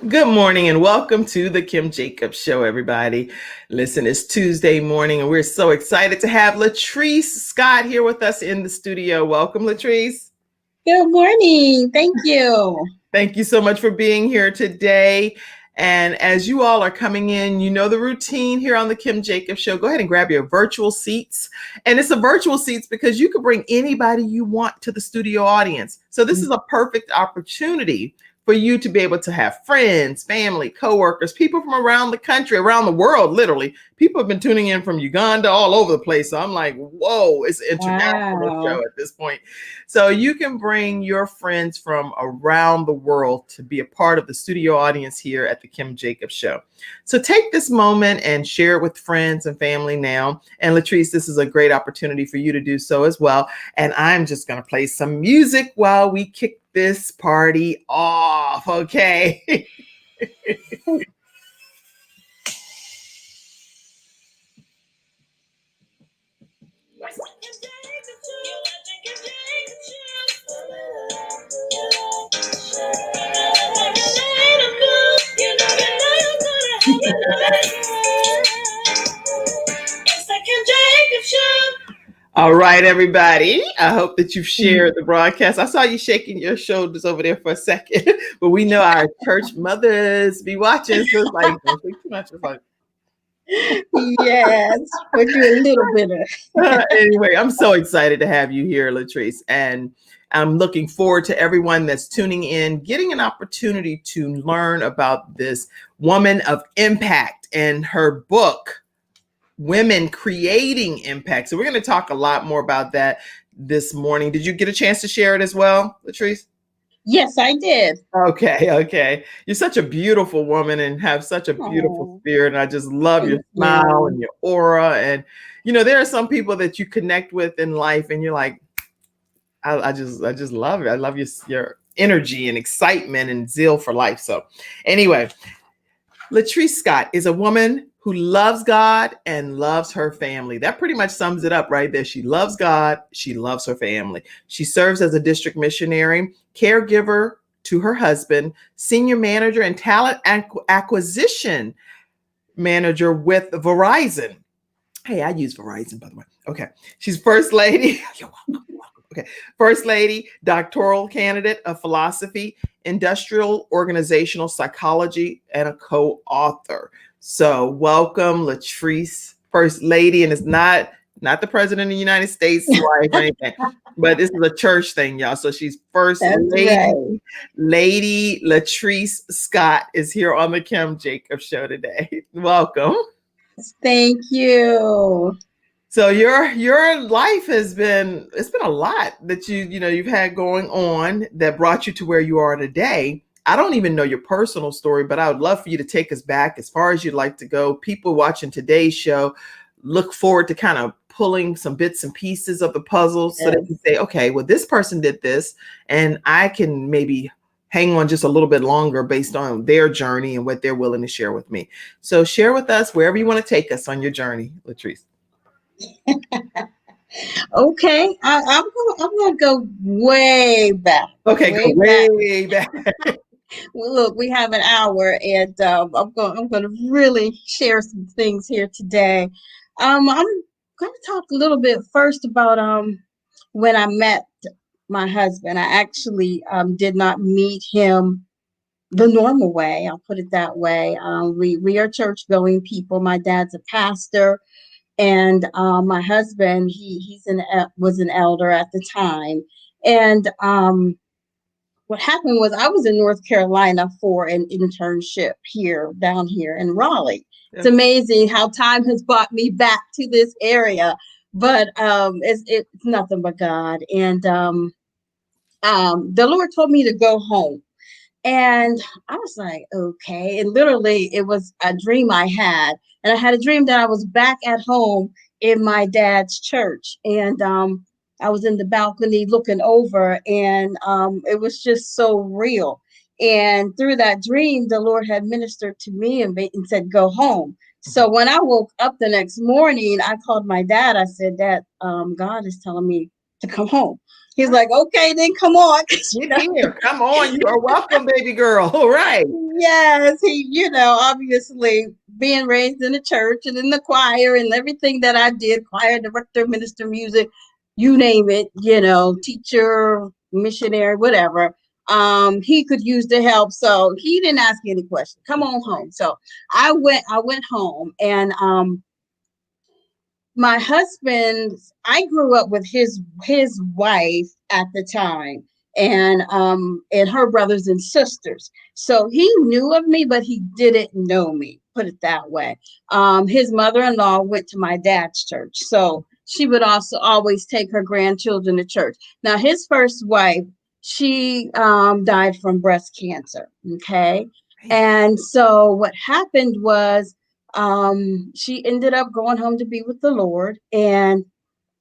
Good morning and welcome to the Kim Jacobs Show, everybody. Listen, it's Tuesday morning and we're so excited to have Latrice Scott here with us in the studio. Welcome, Latrice. Good morning. Thank you. Thank you so much for being here today. And as you all are coming in, you know the routine here on the Kim Jacobs Show. Go ahead and grab your virtual seats. And it's a virtual seats because you can bring anybody you want to the studio audience. So this is a perfect opportunity for you to be able to have friends, family, coworkers, people from around the country, around the world, literally. People have been tuning in from Uganda, all over the place. So I'm like, whoa, it's an international show at this point. So you can bring your friends from around the world to be a part of the studio audience here at the Kim Jacobs Show. So take this moment and share it with friends and family now. And Latrice, this is a great opportunity for you to do so as well. And I'm just going to play some music while we kick this party off, okay? All right, everybody. I hope that you've shared the broadcast. I saw you shaking your shoulders over there for a second, but we know our church mothers be watching. So it's like, don't think too much. It's like, yes, we'll do a little bit of. Anyway, I'm so excited to have you here, Latrice. And I'm looking forward to everyone that's tuning in, getting an opportunity to learn about this woman of impact and her book, Women Creating Impact. So we're going to talk a lot more about that this morning. Did you get a chance to share it as well, Latrice? Yes, I did. Okay. You're such a beautiful woman and have such a beautiful spirit. And I just love your smile and your aura. And, you know, there are some people that you connect with in life and you're like, I just love it. I love your energy and excitement and zeal for life. So anyway, Latrice Scott is a woman who loves God and loves her family. That pretty much sums it up right there. She loves God. She loves her family. She serves as a district missionary, caregiver to her husband, senior manager and talent acquisition manager with Verizon. Hey, I use Verizon, by the way. Okay. She's first lady. You're welcome. Okay. First lady, doctoral candidate of philosophy, industrial organizational psychology, and a co-author. So welcome, Latrice, First Lady. And it's not the president of the United States wife or anything, but this is a church thing, y'all. So she's First Lady. Right. Lady Latrice Scott is here on the Kim Jacobs Show today. Welcome. Thank you. So your life it's been a lot that you've had going on that brought you to where you are today. I don't even know your personal story, but I would love for you to take us back as far as you'd like to go. People watching today's show look forward to kind of pulling some bits and pieces of the puzzle so they can say, okay, well, this person did this, and I can maybe hang on just a little bit longer based on their journey and what they're willing to share with me. So share with us wherever you want to take us on your journey, Latrice. Okay, I'm gonna go way back. Okay, way back. Well, look, we have an hour, and I'm going to really share some things here today. I'm going to talk a little bit first about when I met my husband. I actually did not meet him the normal way. I'll put it that way. We are church going people. My dad's a pastor, and my husband was an elder at the time, and what happened was I was in North Carolina for an internship down here in Raleigh. Yeah. It's amazing how time has brought me back to this area, but it's nothing but God. And the Lord told me to go home. And I was like, okay. And literally it was a dream I had. And I had a dream that I was back at home in my dad's church. And I was in the balcony looking over, and it was just so real. And through that dream, the Lord had ministered to me and said, go home. So when I woke up the next morning, I called my dad. I said, Dad, God is telling me to come home. He's like, okay, then come on. Get here. Come on. You are welcome, baby girl. All right. Yes, he, obviously being raised in the church and in the choir and everything that I did, choir director, minister, music, you name it, teacher, missionary, whatever. He could use the help. So he didn't ask any questions. Come on home. So I went home and my husband, I grew up with his wife at the time, and her brothers and sisters. So he knew of me, but he didn't know me, put it that way. His mother-in-law went to my dad's church, so she would also always take her grandchildren to church. Now his first wife, she died from breast cancer. Okay. And so what happened was, she ended up going home to be with the Lord, and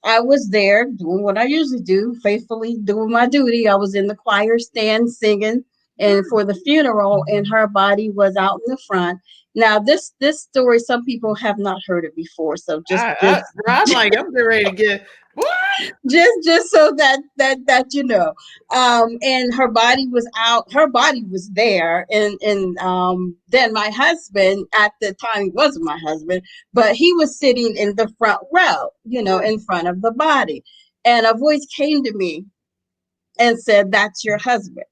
I was there doing what I usually do, faithfully doing my duty. I was in the choir stand singing, and for the funeral, and her body was out in the front. Now, this story, some people have not heard it before, so just I, I'm like, I'm getting ready to get what? just so that and her body was out, her body was there, and then my husband, at the time he wasn't my husband, but he was sitting in the front row, in front of the body, and a voice came to me and said, "That's your husband."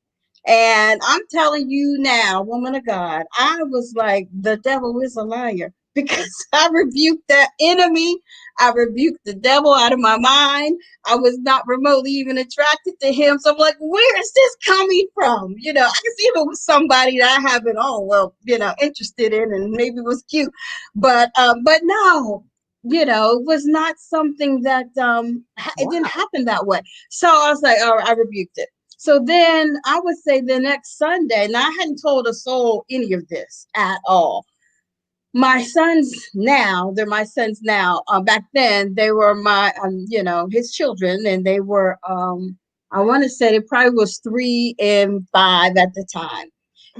And I'm telling you now, woman of God, I was like, the devil is a liar, because I rebuked that enemy. I rebuked the devil out of my mind. I was not remotely even attracted to him. So I'm like, where is this coming from? I can see if it was somebody that I haven't, interested in, and maybe it was cute. But no, it was not something that it didn't Wow. happen that way. So I was like, all right, I rebuked it. So then I would say the next Sunday, and I hadn't told a soul any of this at all. My sons now, they're my sons now. Back then, they were my, his children, and they were, I want to say it probably was 3 and 5 at the time.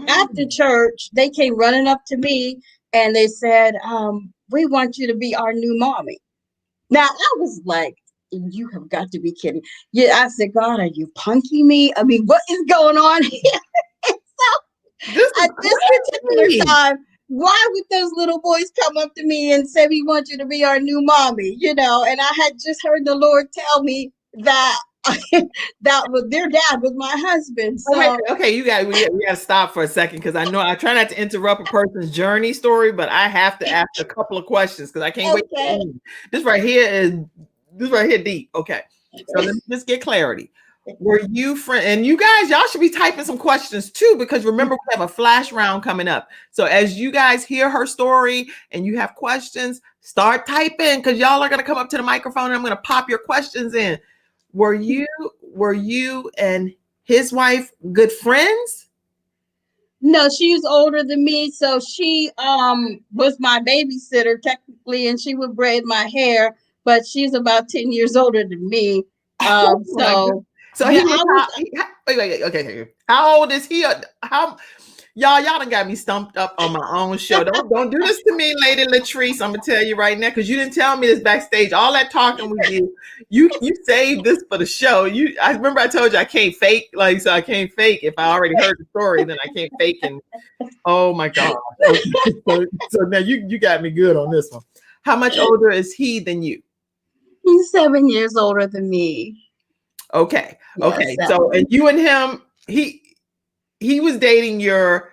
After Mm. church, they came running up to me and they said, "We want you to be our new mommy." Now I was like, "You have got to be kidding!" Yeah, I said, "God, are you punking me? I mean, what is going on here?" This So is at this particular crazy. time, why would those little boys come up to me and say, "We want you to be our new mommy"? And I had just heard the Lord tell me that that was their dad was my husband. Oh, wait, So okay, we got to stop for a second because I know I try not to interrupt a person's journey story, but I have to ask a couple of questions because I can't wait to okay. end. This right here deep. Okay, so let me just get clarity. Were you friend? And you guys, y'all should be typing some questions too, because remember we have a flash round coming up. So as you guys hear her story and you have questions, start typing because y'all are gonna come up to the microphone and I'm gonna pop your questions in. Were you and his wife good friends? No, she's older than me, so she was my babysitter technically, and she would braid my hair, but she's about 10 years older than me. Oh my goodness. So So yeah, he was I was wait, okay. How old is he? How y'all done got me stumped up on my own show. Don't do this to me, Lady Latrice. I'm gonna tell you right now, because you didn't tell me this backstage. All that talking we did, you saved this for the show. I remember I told you I can't fake, like so I can't fake. If I already heard the story, then I can't fake and oh my god. Okay. So now you got me good on this one. How much older is he than you? he's 7 years older than me. Okay. Yeah, Okay. So and 7. you and him, he was dating your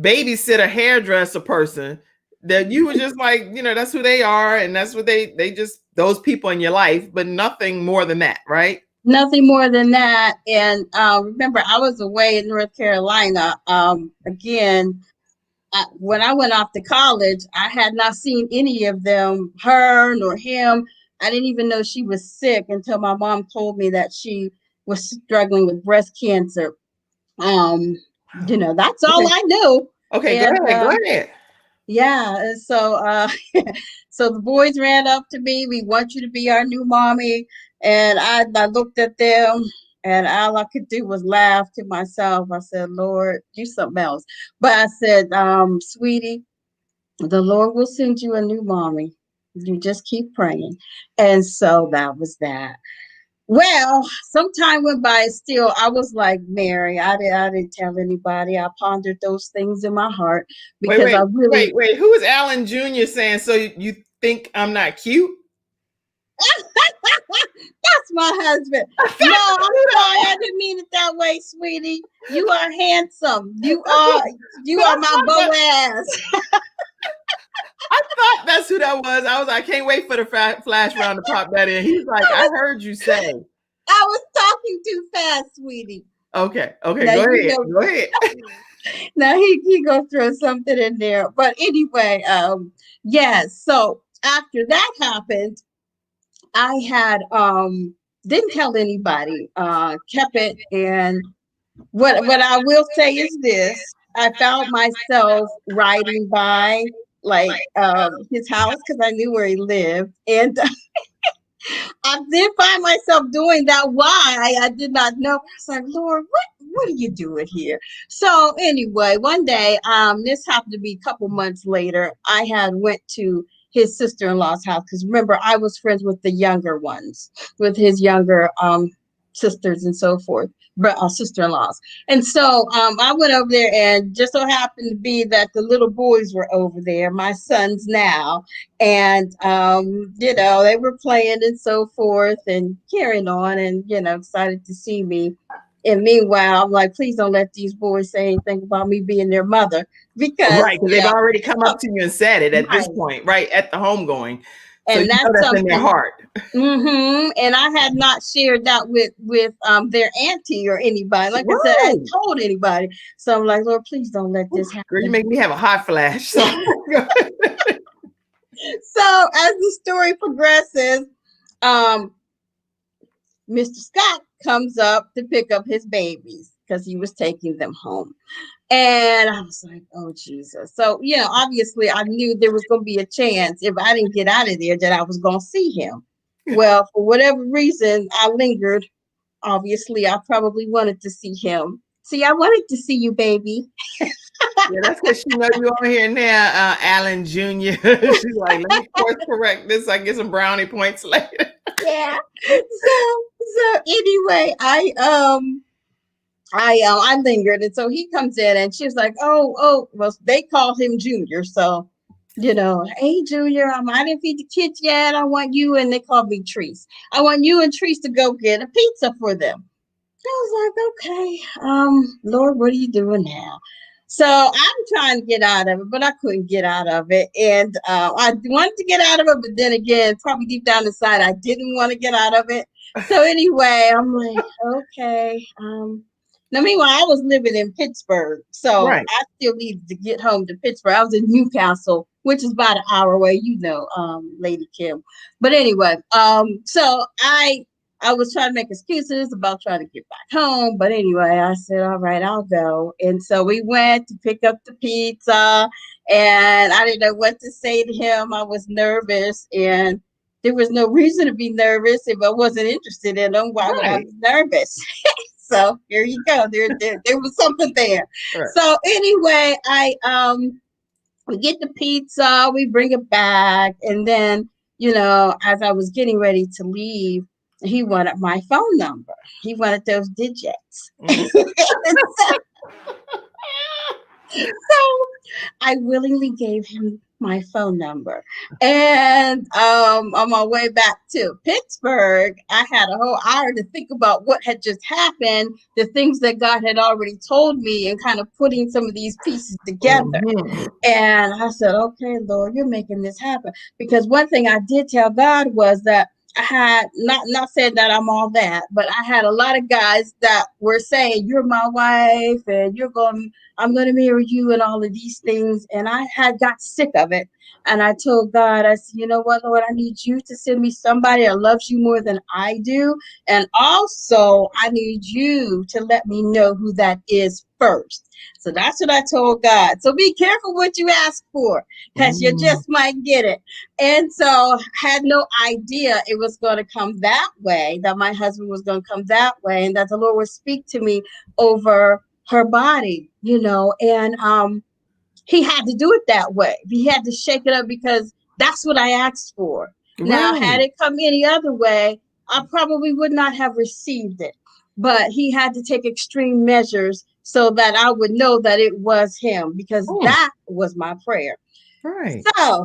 babysitter hairdresser person that you were just like, that's who they are, and that's what they just those people in your life, but nothing more than that, right? Nothing more than that. And remember, I was away in North Carolina. Again, when I went off to college, I had not seen any of them, her nor him. I didn't even know she was sick until my mom told me that she was struggling with breast cancer. Um, Wow. that's all Okay. I knew. Okay, go And ahead. Go ahead. yeah, and so so the boys ran up to me. "We want you to be our new mommy." And I looked at them, and all I could do was laugh to myself. I said, "Lord, do something else." But I said, "Sweetie, the Lord will send you a new mommy. You just keep praying." And so that was that. Well, some time went by. Still, I was like Mary. I didn't tell anybody. I pondered those things in my heart Wait, because wait, I wait, really. wait. Who is Alan Jr. saying? So you think I'm not cute? That's my husband. No, I'm sorry. I didn't mean it that way, sweetie. You are handsome. You But are my Boaz. I thought that's who that was. I can't wait for the flash round to pop that in. He's like, I heard you say. I was talking too fast, sweetie. Okay, okay, Now go you ahead, know. go ahead. Now he gonna throw something in there. But anyway, yes. So after that happened, I had didn't tell anybody, kept it. And what I will say is this: I found myself riding by like his house because I knew where he lived, and I did find myself doing that. Why? I did not know. I was like, Lord, what are you doing here? So anyway, one day, this happened to be a couple months later. I had went to his sister-in-law's house because remember I was friends with the younger ones, with his younger sisters and so forth, but sister-in-laws. And so I went over there, and just so happened to be that the little boys were over there, my sons now, and they were playing and so forth and carrying on, and excited to see me. And meanwhile, I'm like, please don't let these boys say anything about me being their mother, because Right, because they've already come up to you and said it at this right. point, right at the homegoing. So And you know that's that's in their something. heart. And I had not shared that with their auntie or anybody. Like I said, I hadn't Right. told anybody. So I'm like, Lord, please don't let Ooh, this girl, you happen. make me have a hot flash. So So as the story progresses, um, Mr. Scott comes up to pick up his babies because he was taking them home. And I was like, oh, Jesus. So, obviously I knew there was going to be a chance if I didn't get out of there that I was going to see him. Well, for whatever reason, I lingered. Obviously, I probably wanted to see him. See, I wanted to see you, baby. yeah, that's because she know you on here now, Alan Jr. She's like, let me course correct this. I get some brownie points later. Yeah. So anyway, I lingered, and so he comes in, and she's like, "Oh, well, they call him Junior, so hey Junior, I didn't feed the kids yet. I want you," and they called me Treese. I want you and Treese to go get a pizza for them. I was like, okay, Lord, what are you doing now? So I'm trying to get out of it, but I couldn't get out of it. And I wanted to get out of it, but then again, probably deep down inside, I didn't want to get out of it. So anyway, I'm like, okay. Now, meanwhile, I was living in Pittsburgh, so Right. I still needed to get home to Pittsburgh. I was in Newcastle, which is about an hour away, Lady Kim. But anyway, so I was trying to make excuses about trying to get back home. But anyway, I said, all right, I'll go. And so we went to pick up the pizza, and I didn't know what to say to him. I was nervous, and there was no reason to be nervous. If I wasn't interested in him, why would I Right. be nervous? So here you go. There was something there. Right. So anyway, we get the pizza, we bring it back, and then as I was getting ready to leave, he wanted my phone number. He wanted those digits. Mhm. So I willingly gave him my phone number. And on my way back to Pittsburgh, I had a whole hour to think about what had just happened, the things that God had already told me, and kind of putting some of these pieces together. Mhm. And I said, okay, Lord, you're making this happen. Because one thing I did tell God was that I had not said that I'm all that, but I had a lot of guys that were saying, you're my wife and I'm gonna marry you and all of these things. And I had got sick of it. And I told God, I said, you know what, Lord, I need you to send me somebody that loves you more than I do. And also I need you to let me know who that is first. So that's what I told God. So be careful what you ask for, because you Mhm. just might get it. And so had no idea it was going to come that way, that my husband was going to come that way, and that the Lord would speak to me over her body, and he had to do it that way. He had to shake it up because that's what I asked for. Now, had Right. it come any other way, I probably would not have received it. But he had to take extreme measures so that I would know that it was him, because Mm, that was my prayer. right. So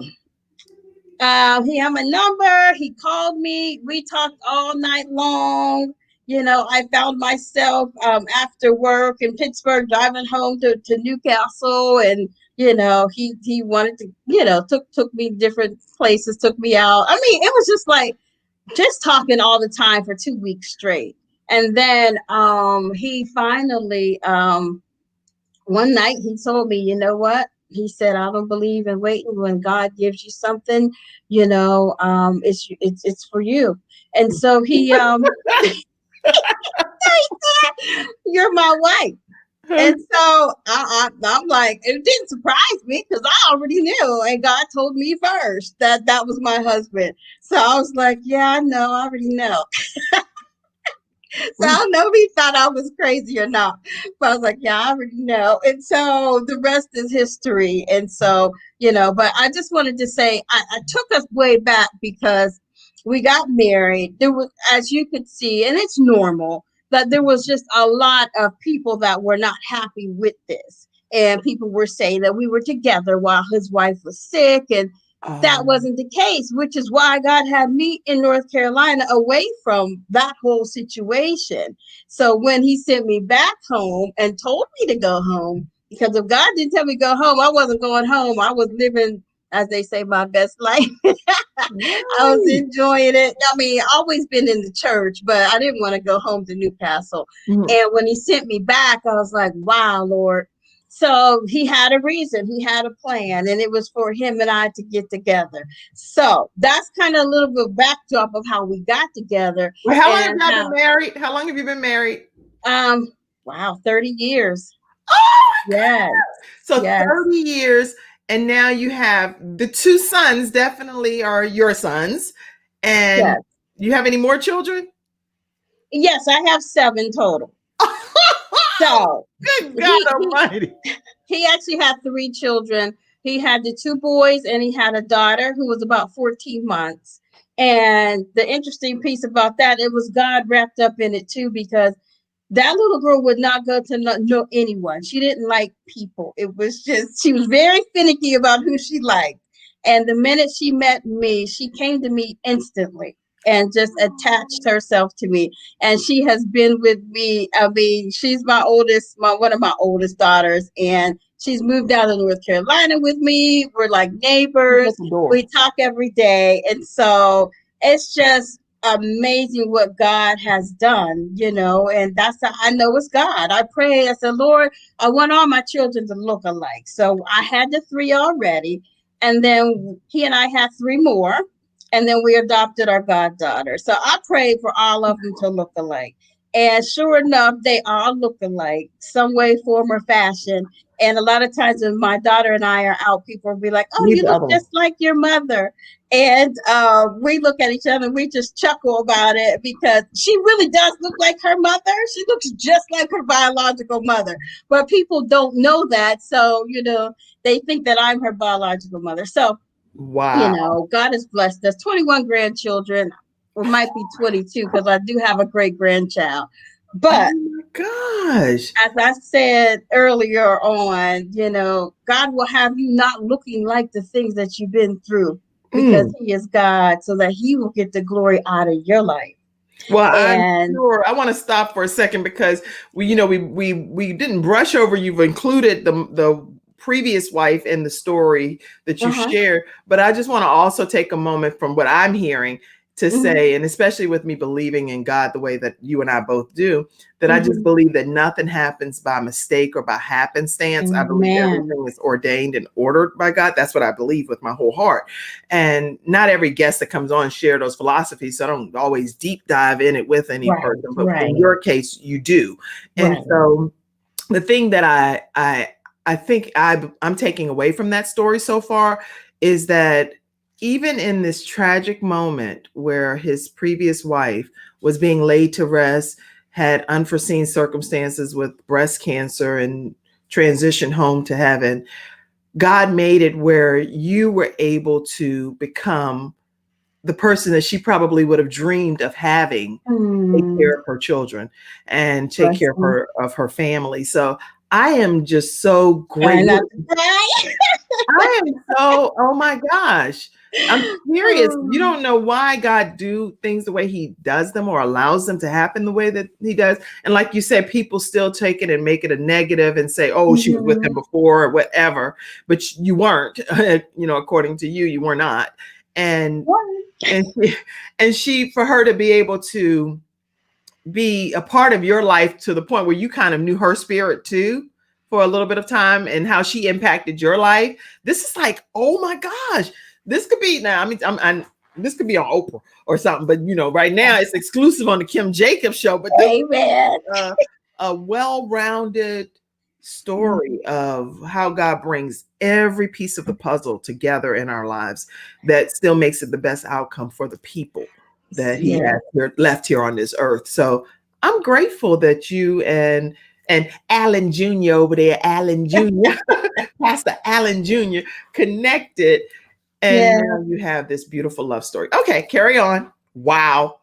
he had my number. He called me. We talked all night long. I found myself after work in Pittsburgh driving home to Newcastle, and he wanted to took me different places, took me out. I mean, it was just like just talking all the time for 2 weeks straight. And then he finally one night he told me, you know what? He said, I don't believe in waiting. When God gives you something, it's for you. And so he you're my wife. And so I'm like, it didn't surprise me because I already knew, and God told me first that that was my husband. So I was like, yeah, I know, I already know. So I don't know if he thought I was crazy or not. But I was like, yeah, I already know. And so the rest is history. And so, but I just wanted to say I took us way back because we got married. There was, as you could see, and it's normal, that there was just a lot of people that were not happy with this. And people were saying that we were together while his wife was sick. And that wasn't the case, which is why God had me in North Carolina away from that whole situation. So when he sent me back home and told me to go home, because if God didn't tell me to go home, I wasn't going home. I was living, as they say, my best life. I was Right. enjoying it. I mean, always been in the church, but I didn't want to go home to Newcastle. Mhm. And when he sent me back, I was like, wow, Lord. So he had a reason, he had a plan, and it was for him and I to get together. So that's kind of a little bit of backdrop of how we got together Well, how long have and y'all been how, married? How long have you been married? um, wow, 30 years. Oh my God. Yes, So yes, 30 years, and now you have the two sons, definitely are your sons. And yes. you have any more children? Yes, I have 7 total. So Good God he he Almighty. he actually had 3 children. He had the 2 boys and he had a daughter who was about 14 months. And the interesting piece about that, it was God wrapped up in it too, because that little girl would not go to know anyone. She didn't like people. It was just, she was very finicky about who she liked. And the minute she met me, she came to me instantly and just attached herself to me. And she has been with me. I mean, she's my oldest, one of my oldest daughters, and she's moved out of North Carolina with me. We're like neighbors. Open the door. We talk every day. And so it's just amazing what God has done, and that's how I know it's God. I pray, I said, Lord, I want all my children to look alike. So I had the 3 already, and then he and I had 3 more, and then we adopted our goddaughter. So I prayed for all of them to look alike. And sure enough, they all look alike, some way, form, or fashion. And a lot of times when my daughter and I are out, people will be like, oh, Leave you the look other one. just like your mother. And we look at each other and we just chuckle about it because she really does look like her mother. She looks just like her biological mother. But people don't know that. So, they think that I'm her biological mother. So, Wow. God has blessed us. 21 grandchildren. It might be 22 because I do have a great grandchild. Oh But my gosh. as I said earlier on, God will have you not looking like the things that you've been through because Mm. He is God, so that He will get the glory out of your life. Well, I'm And sure I want to stop for a second because we didn't brush over. You've included the previous wife in the story that you uh-huh, shared, but I just want to also take a moment from what I'm hearing to hmm say, and especially with me believing in God the way that you and I both do, that I just hmm believe that nothing happens by mistake or by happenstance. I believe Amen. everything is ordained and ordered by God. That's what I believe with my whole heart. And not every guest that comes on share those philosophies. So I don't always deep dive in it with any Right, person, but in right, your case, you do. And right. so the thing that I think I'm taking away from that story so far is that even in this tragic moment where his previous wife was being laid to rest, had unforeseen circumstances with breast cancer and transitioned home to heaven, God made it where you were able to become the person that she probably would have dreamed of having take care of her children and take care of her family. So I am just so grateful. I am so, oh my gosh. I'm serious. You don't know why God do things the way he does them or allows them to happen the way that he does. And like you said, people still take it and make it a negative and say, oh, she was with him before or whatever, but you weren't, according to you, you were not. And she, for her to be able to be a part of your life to the point where you kind of knew her spirit too, for a little bit of time and how she impacted your life. This is like, oh my gosh, this could be now. I mean, this could be on Oprah or something, but right now it's exclusive on the Kim Jacobs show. But a well-rounded story of how God brings every piece of the puzzle together in our lives that still makes it the best outcome for the people that he has left here on this earth. So I'm grateful that you and Alan Jr. over there, Alan Jr., Pastor Alan Jr. connected. And now you have this beautiful love story. Okay, carry on. Wow.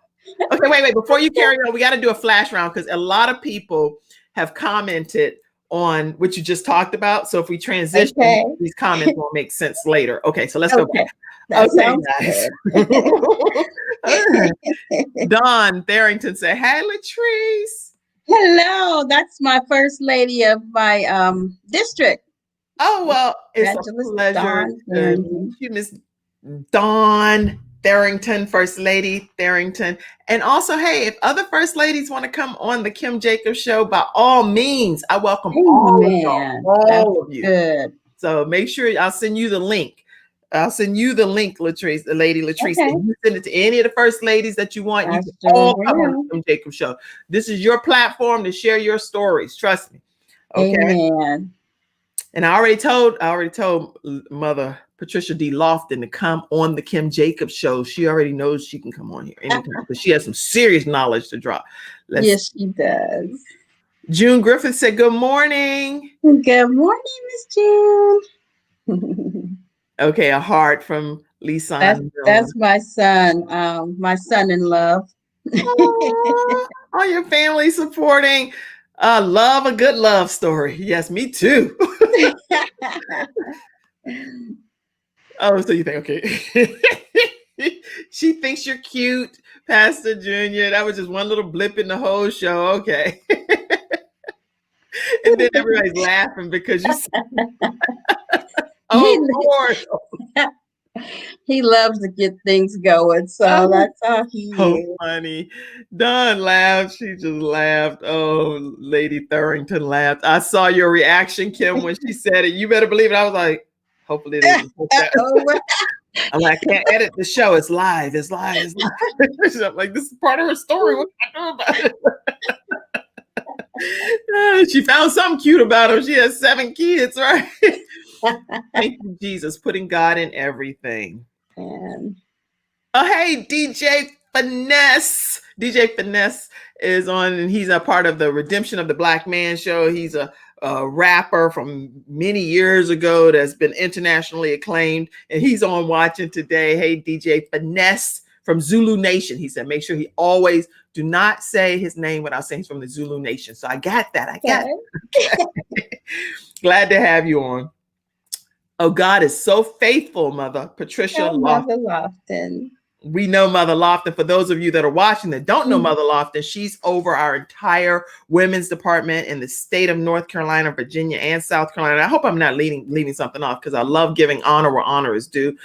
Okay, wait. Before you carry on, we got to do a flash round because a lot of people have commented on what you just talked about. So if we transition, these comments won't make sense later. Okay, so let's go. Okay, guys. Dawn Tharrington said, hey, Latrice. Hello, that's my first lady of my district. Oh, well, it's a pleasure to meet you, Miss Dawn Tharrington, First Lady Tharrington. And also, hey, if other First Ladies want to come on the Kim Jacobs show, by all means, I welcome all of you. Good. So make sure I'll send you the link. Latrice, the Lady Latrice. Okay. And you send it to any of the First Ladies that you want. You can all come on the Kim Jacobs show. This is your platform to share your stories. Trust me. Okay. Amen. And I already told Mother Patricia D. Lofton to come on the Kim Jacobs show. She already knows she can come on here anytime because she has some serious knowledge to drop. Yes, she does. June Griffith said, good morning. Good morning, Miss June. Okay, a heart from Lisa. That's my son. My son in love. All your family supporting. Love a good love story. Yes, me too. Oh, so you think, okay. She thinks you're cute, Pastor Junior. That was just one little blip in the whole show. Okay. And then everybody's laughing because you said, oh, Lord. He loves to get things going, so that's how he is. Funny. Dawn laughed. She just laughed. Oh, Lady Tharrington laughed. I saw your reaction, Kim, when she said it. You better believe it. I was like, hopefully they didn't put that. I'm like, I can't edit the show. It's live. It's live. It's live. I'm like, this is part of her story. What can I do about it? She found something cute about him. She has 7 kids, right? Thank you, Jesus, putting God in everything. Oh, hey, DJ Finesse. DJ Finesse is on, and he's a part of the Redemption of the Black Man show. He's a rapper from many years ago that's been internationally acclaimed, and he's on watching today. Hey, DJ Finesse from Zulu Nation. He said, make sure he always do not say his name without saying he's from the Zulu Nation. So I got that. Okay. Glad to have you on. Oh, God is so faithful, Mother Patricia Lofton. Mother Lofton. We know Mother Lofton. For those of you that are watching that don't know Mother Lofton, she's over our entire women's department in the state of North Carolina, Virginia, and South Carolina. I hope I'm not leaving something off because I love giving honor where honor is due.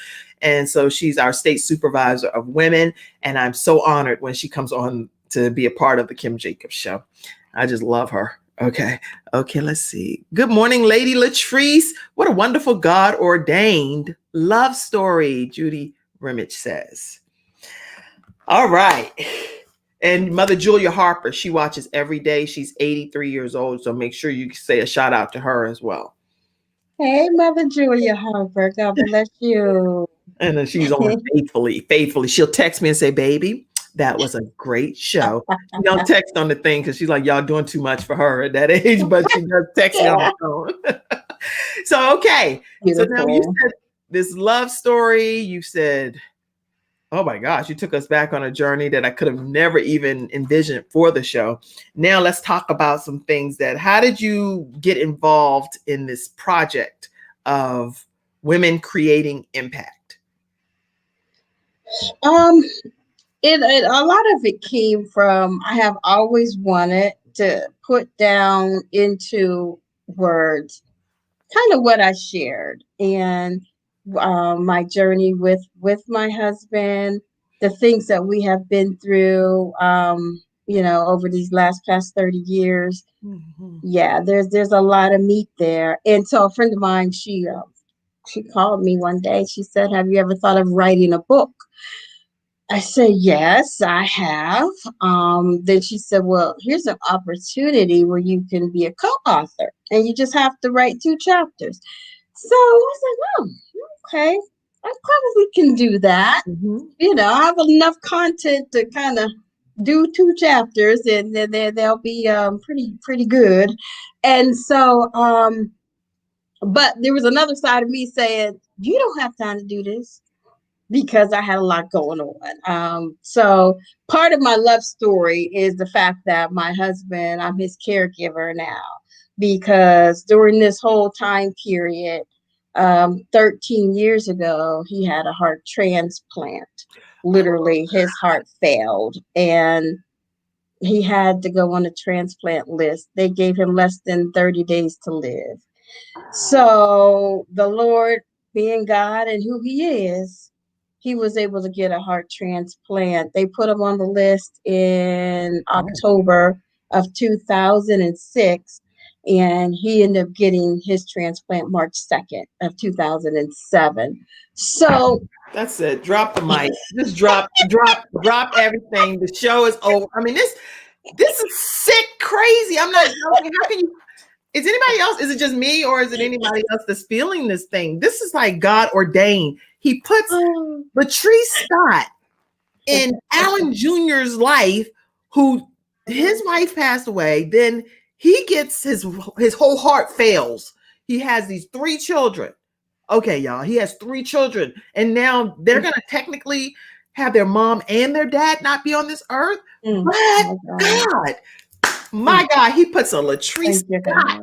And so she's our state supervisor of women. And I'm so honored when she comes on to be a part of the Kim Jacobs show. I just love her. Okay, let's see. Good morning, Lady Latrice. What a wonderful God-ordained love story, Judy Rimmich says. All right. And Mother Julia Harper, she watches every day. She's 83 years old, so make sure you say a shout out to her as well. Hey, Mother Julia Harper, God bless you. And then she's on faithfully. She'll text me and say, baby, that was a great show. She don't text on the thing because she's like, y'all doing too much for her at that age, but she does text me on the phone. So, okay. Beautiful. So now you said this love story. You said, Oh my gosh, you took us back on a journey that I could have never even envisioned for the show. Now let's talk about some things how did you get involved in this project of women creating impact? A lot of it came from, I have always wanted to put down into words kind of what I shared, and my journey with my husband, the things that we have been through, over these past 30 years. Mm-hmm. Yeah, there's a lot of meat there. And so a friend of mine, she called me one day. She said, "Have you ever thought of writing a book?" I said, "Yes, I have." Then she said, "Well, here's an opportunity where you can be a co-author, and you just have to write 2 chapters." So I was like, "Oh, okay, I probably can do that." Mm-hmm. I have enough content to kind of do 2 chapters, and then they'll be pretty good. And so, but there was another side of me saying, "You don't have time to do this," because I had a lot going on. So part of my love story is the fact that my husband, I'm his caregiver now, because during this whole time period, 13 years ago, he had a heart transplant. Literally, his heart failed, and he had to go on a transplant list. They gave him less than 30 days to live. So the Lord, being God and who he is, he was able to get a heart transplant. They put him on the list in October of 2006, and he ended up getting his transplant March 2nd of 2007. So That's it. Drop the mic. Just drop everything. The show is over. I mean, this is sick, crazy. I'm not joking. How can you? Is anybody else? Is it just me, or is it anybody else that's feeling this thing? This is like God ordained. He puts Latrice Scott in Alan Jr.'s life, who his wife passed away. Then he gets his whole heart fails. He has these 3 children. Okay, y'all. He has 3 children, and now they're gonna technically have their mom and their dad not be on this earth. But God, my God, he puts a Latrice Scott.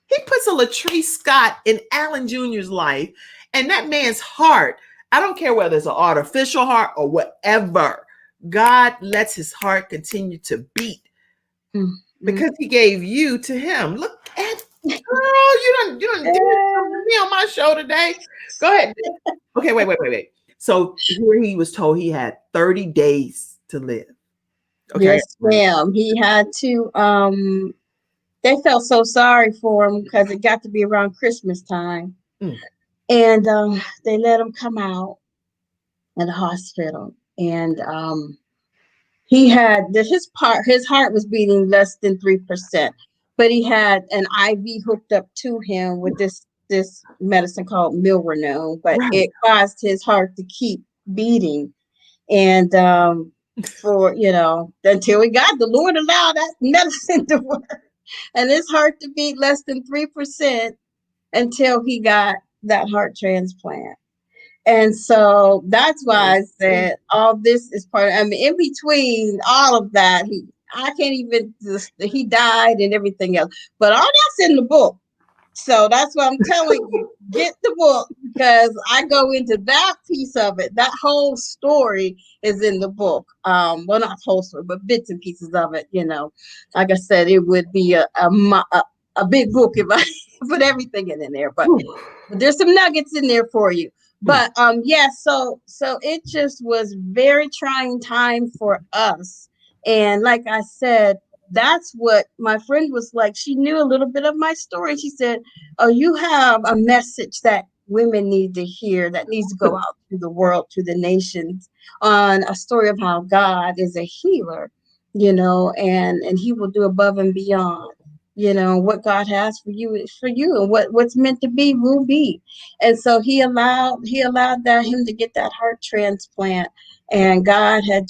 He puts a Latrice Scott in Alan Jr.'s life, and that man's heart. I don't care whether it's an artificial heart or whatever. God lets his heart continue to beat because he gave you to him. Look at girl, you don't do something to me on my show today. Go ahead. Okay, wait. So here he was told he had 30 days to live. Okay. Yes, ma'am. He had to. They felt so sorry for him because it got to be around Christmas time, and they let him come out of the hospital, and he had his heart was beating less than 3%, but he had an IV hooked up to him with this medicine called milrinone, but it caused his heart to keep beating, and for until he got, the Lord allowed that medicine to work, and his heart to beat less than 3% until he got that heart transplant. And so that's why I said all this is part of, I mean, in between all of that, I can't even, he died and everything else, but all that's in the book. So that's what I'm telling you, get the book, because I go into that piece of it. That whole story is in the book. Well, not whole story, but bits and pieces of it. Like I said, it would be a big book if I put everything in there, but there's some nuggets in there for you. But so it just was very trying time for us. And like I said, that's what my friend was like. She knew a little bit of my story. She said, "Oh, you have a message that women need to hear, that needs to go out to the world, to the nations, on a story of how God is a healer, and he will do above and beyond. What God has for you is for you, and what's meant to be will be." And so he allowed him to get that heart transplant, and God had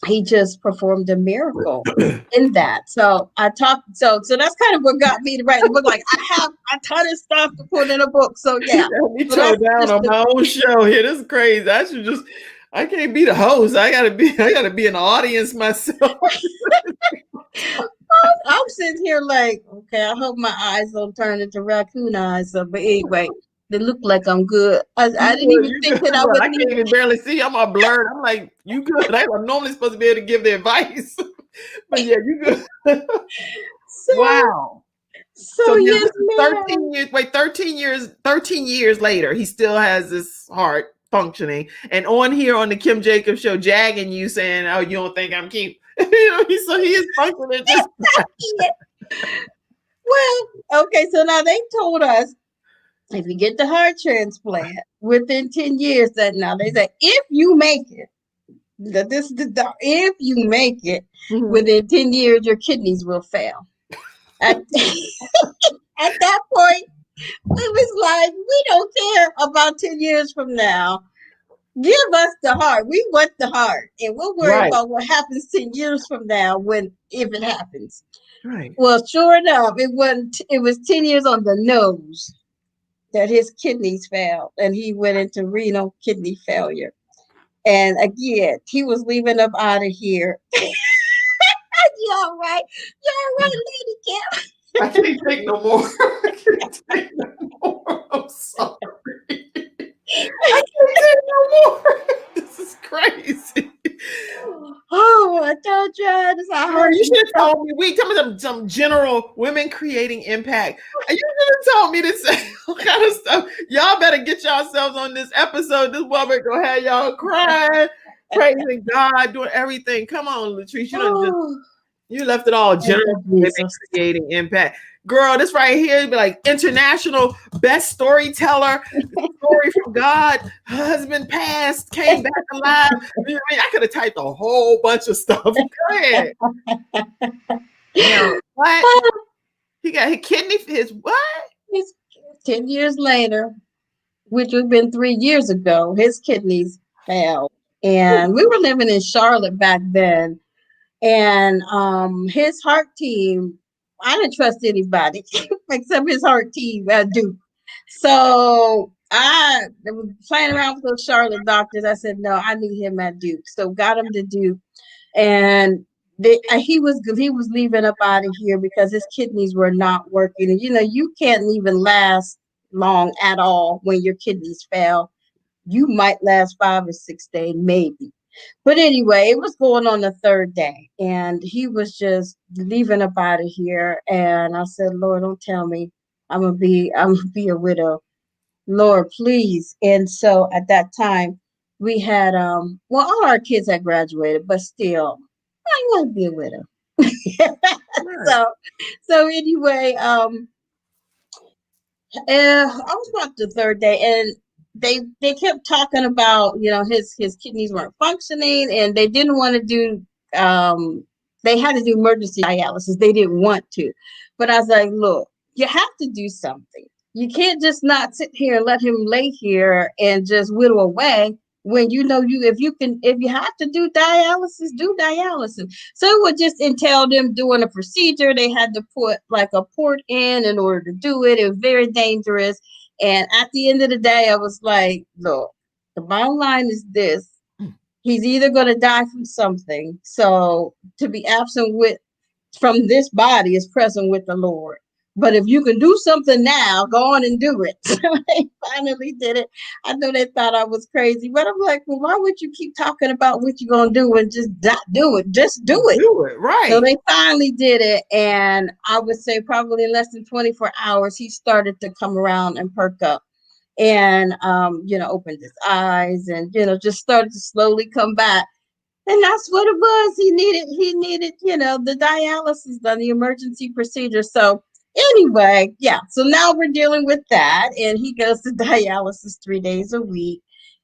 he just performed a miracle in that. So so that's kind of what got me to write the book. Like, I have a ton of stuff to put in a book. So yeah. Me tore down on my own show here. This is crazy. I can't be the host. I gotta be an audience myself. I'm sitting here like, okay, I hope my eyes don't turn into raccoon eyes. So, but anyway, they look like I'm good. I didn't even You think good. that I Look, would I need. can't even barely see. I'm all blurred. I'm like, you good. I'm normally supposed to be able to give the advice. But yeah, you good. So, Wow. So so now yes, this is ma'am. 13 years. Wait, 13 years later, he still has this heart functioning. And on here on the Kim Jacobs show, jagging you saying, "Oh, you don't think I'm cute?" So he is functioning just Yeah. Well, okay, so now they told us if you get the heart transplant within 10 years, that now they say if you make it, that this is the if you make it Mhm. within 10 years, your kidneys will fail. At, at that point, we was like, we don't care about 10 years from now. Give us the heart. We want the heart. And we'll worry Right, about what happens 10 years from now when if it happens. right. Well, sure enough, it was 10 years on the nose that his kidneys failed and he went into renal kidney failure. And again, he was leaving up out of here. You all right? You all right, Lady Kim? I can't take no more. I can't take no more. I'm sorry. I can't take no more. This is crazy. Oh, I told you I Girl, heard you some should have stuff. told me. We tell me some general women creating impact. You should have told me this all kind of stuff. Y'all better get yourselves on this episode. This woman gonna have y'all crying, praising God, doing everything. Come on, Latrice. Oh, You left it all thank general you, women Jesus. creating impact. Girl, this right here be like international best storyteller, story from God, husband passed, came back alive. You know what I mean? I could have typed a whole bunch of stuff. Go ahead. Now, what? He got his kidney, his what? It's 10 years later, which would have been 3 years ago, his kidneys failed. And we were living in Charlotte back then. And his heart team, I didn't trust anybody except his heart team at Duke. So I was playing around with those Charlotte doctors. I said, no, I need him at Duke. So got him to Duke. And he was leaving up out of here because his kidneys were not working. And you can't even last long at all when your kidneys fail. You might last 5 or 6 days, maybe. But anyway, it was going on the third day, and he was just leaving up out of here. And I said, Lord, don't tell me I'm gonna be a widow. Lord, please. And so at that time, we had well, all our kids had graduated, but still, I want to be a widow. Right. so so anyway, I was about the third day, and they kept talking about his kidneys weren't functioning, and they didn't want to do they had to do emergency dialysis. They didn't want to, but I was like, look, you have to do something. You can't just not sit here and let him lay here and just whittle away when if you have to do dialysis. So it would just entail them doing a procedure. They had to put like a port in order to do it. It was very dangerous. And at the end of the day, I was like, look, the bottom line is this. He's either going to die from something. So to be absent from this body is present with the Lord. But if you can do something now, go on and do it. So they finally did it. I know they thought I was crazy, but I'm like, well, why would you keep talking about what you're going to do and just not do it? Just do it. Do it. So Right. they finally did it. And I would say probably in less than 24 hours, he started to come around and perk up and, opened his eyes and, just started to slowly come back. And that's what it was. He needed, the dialysis done, the emergency procedure. So anyway, yeah. So now we're dealing with that. And he goes to dialysis 3 days a week.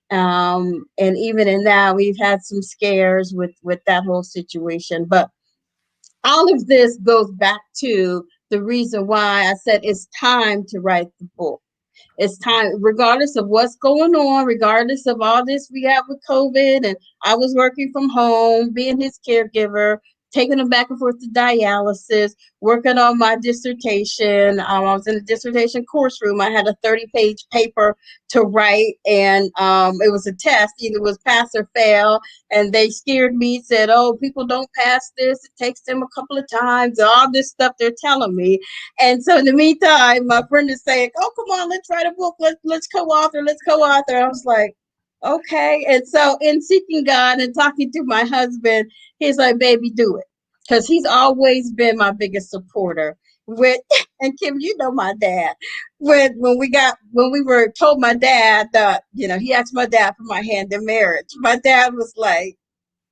And even in that, we've had some scares with that whole situation. But all of this goes back to the reason why I said it's time to write the book. It's time, regardless of what's going on, regardless of all this we have with COVID. And I was working from home, being his caregiver taking them back and forth to dialysis, working on my dissertation. I was in a dissertation course room. I had a 30-page paper to write, and it was a test. Either it was pass or fail, and they scared me, said, oh, people don't pass this. It takes them a couple of times, all this stuff they're telling me. And so in the meantime, my friend is saying, oh, come on, let's write a book. Let's co-author. Let's co-author. I was like, okay. And so in seeking God and talking to my husband, he's like, baby, do it. Because he's always been my biggest supporter. With and Kim, you know my dad. When we were told my dad that, he asked my dad for my hand in marriage. My dad was like,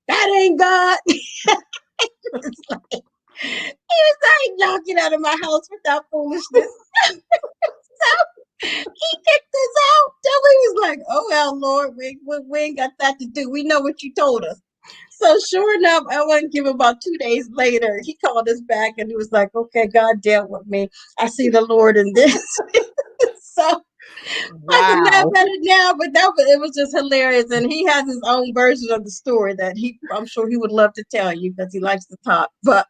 that ain't God. He was like, y'all get out of my house with that foolishness. So he kicked us out. So he was like, oh, well, Lord, we ain't got that to do. We know what you told us. So sure enough, I wasn't give about 2 days later, he called us back and he was like, okay, God dealt with me. I see the Lord in this. So I can laugh Wow. at it now, but it was just hilarious. And he has his own version of the story that I'm sure he would love to tell you because he likes to talk. But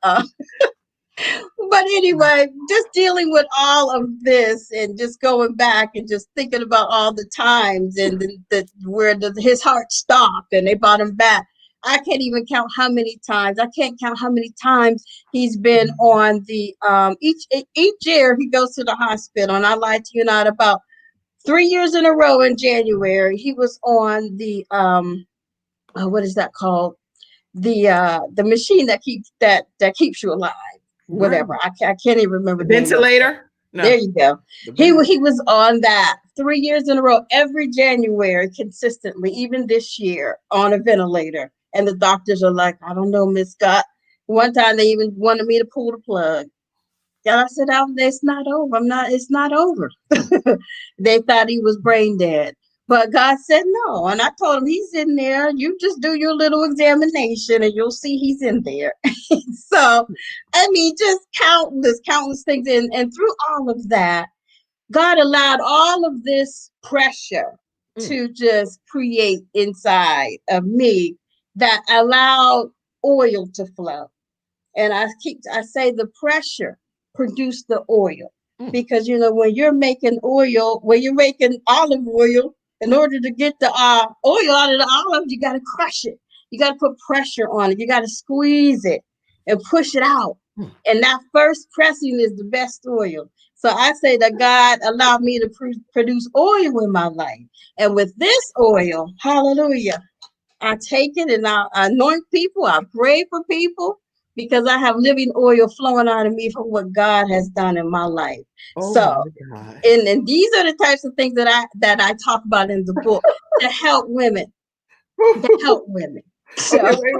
anyway, just dealing with all of this and just going back and just thinking about all the times and his heart stopped and they brought him back. I can't even count how many times. I can't count how many times he's been on the each year he goes to the hospital. And I lied to you not, about 3 years in a row in January he was on the what is that called? The machine that keeps you alive. Whatever. Right. I can't even remember The the name of it. ventilator? No. There you go. The He was on that 3 years in a row, every January consistently, even this year on a ventilator. And the doctors are like, I don't know, Miss Scott. One time they even wanted me to pull the plug. And I said, it's not over. It's not over. They thought he was brain dead. But God said no. And I told him he's in there. You just do your little examination and you'll see he's in there. So, I mean, just countless things. And through all of that, God allowed all of this pressure to just create inside of me that allowed oil to flow. And I say the pressure produced the oil. Because when you're making oil, when you're making olive oil, in order to get the oil out of the olive, you got to crush it. You got to put pressure on it. You got to squeeze it and push it out. And that first pressing is the best oil. So I say that God allowed me to produce oil in my life. And with this oil, hallelujah, I take it and I anoint people. I pray for people because I have living oil flowing out of me from what God has done in my life. Oh so, my God. and these are the types of things that I talk about in the book to help women. To help women. So. Okay,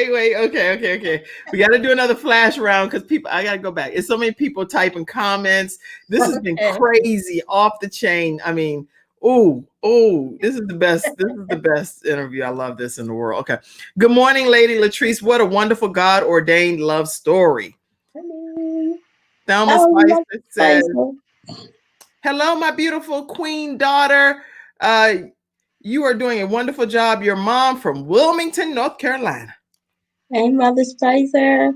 wait. Okay. We got to do another flash round because I got to go back. It's so many people typing comments. This has been crazy, off the chain. I mean, this is the best. This is the best interview. I love this in the world. Okay. Good morning, Lady Latrice. What a wonderful God ordained love story. Hello. Thelma Spicer says, hello, my beautiful queen daughter. You are doing a wonderful job. Your mom from Wilmington, North Carolina. Hey, Mother Spicer.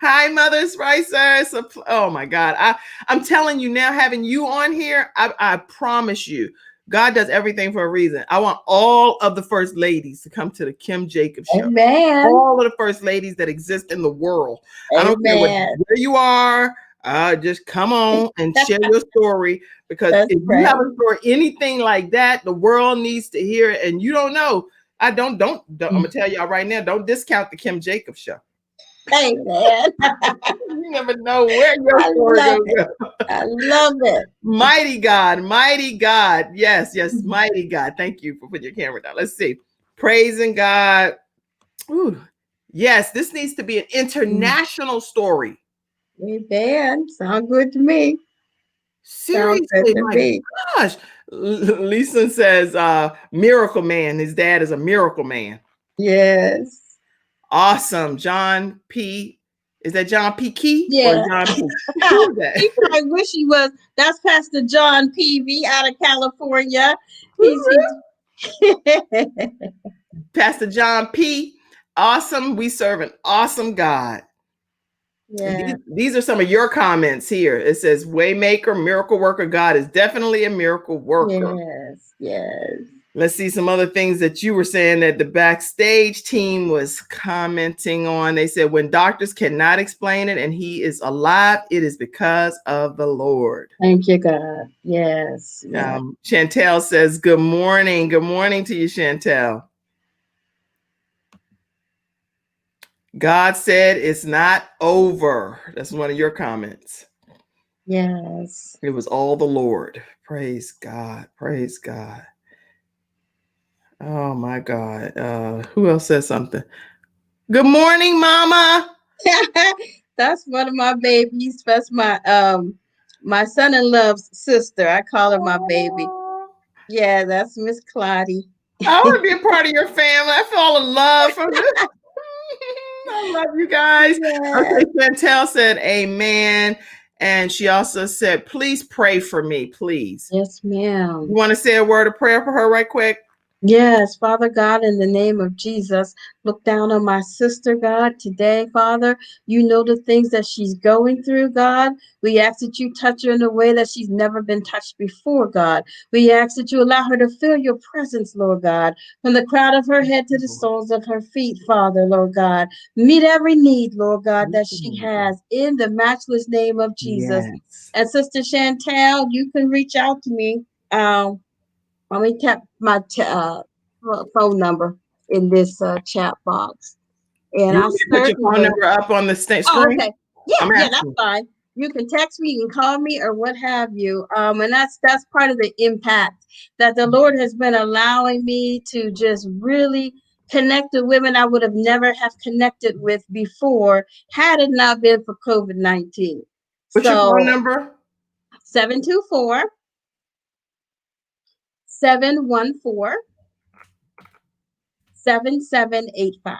Hi, Mother Spicer. Oh my God. I'm telling you now, having you on here, I promise you, God does everything for a reason. I want all of the first ladies to come to the Kim Jacobs Show. Amen. All of the first ladies that exist in the world. Amen. I don't care where you are. Just come on and share your story, because if you have a story, anything like that, the world needs to hear it. And you don't know. I'm gonna tell y'all right now, don't discount the Kim Jacobs Show. Hey, man. You never know where your story goes. I love it. Mighty God. Yes, mighty God. Thank you for putting your camera down. Let's see. Praising God. Ooh. Yes, this needs to be an international story. Amen. Sound good to me. Seriously, my gosh. Lisa says, miracle man. His dad is a miracle man. Yes. Awesome. John P. Is that John P. Key? Yeah. Or John P. Who is that? I wish he was. That's Pastor John P.V. out of California. Pastor John P. Awesome. We serve an awesome God. Yeah. These are some of your comments here. It says, Waymaker, miracle worker. God is definitely a miracle worker. Yes. Yes. Let's see some other things that you were saying that the backstage team was commenting on. They said, when doctors cannot explain it and he is alive, it is because of the Lord. Thank you, God. Yes. Yes. Chantel says, good morning. Good morning to you, Chantel. God said it's not over. That's one of your comments. Yes. It was all the Lord. Praise God. Praise God. Oh my God. Who else says something? Good morning, Mama. That's one of my babies. That's my son-in-law's sister. I call her my baby. Yeah, that's Miss Claudie. I want to be a part of your family. I feel all the love from this. I love you guys. Yes. Okay, Chantel said amen. And she also said, please pray for me, please. Yes, ma'am. You want to say a word of prayer for her right quick? Yes, Father God, in the name of Jesus, look down on my sister, God, today, Father. You know the things that she's going through, God. We ask that you touch her in a way that she's never been touched before, God. We ask that you allow her to feel your presence, Lord God, from the crown of her head to the soles of her feet, Father, Lord God. Meet every need, Lord God, that she has in the matchless name of Jesus. Yes. And Sister Chantel, you can reach out to me. Let me tap my phone number in this chat box. And You I want me to put your certainly phone will. number up on the Oh, screen? okay. Yeah, I'm yeah, that's asking. fine. You can text me, you can call me, or what have you. And that's part of the impact that the Lord has been allowing me to just really connect with women I would have never have connected with before had it not been for COVID-19. What's your phone So number? 724 714 7785.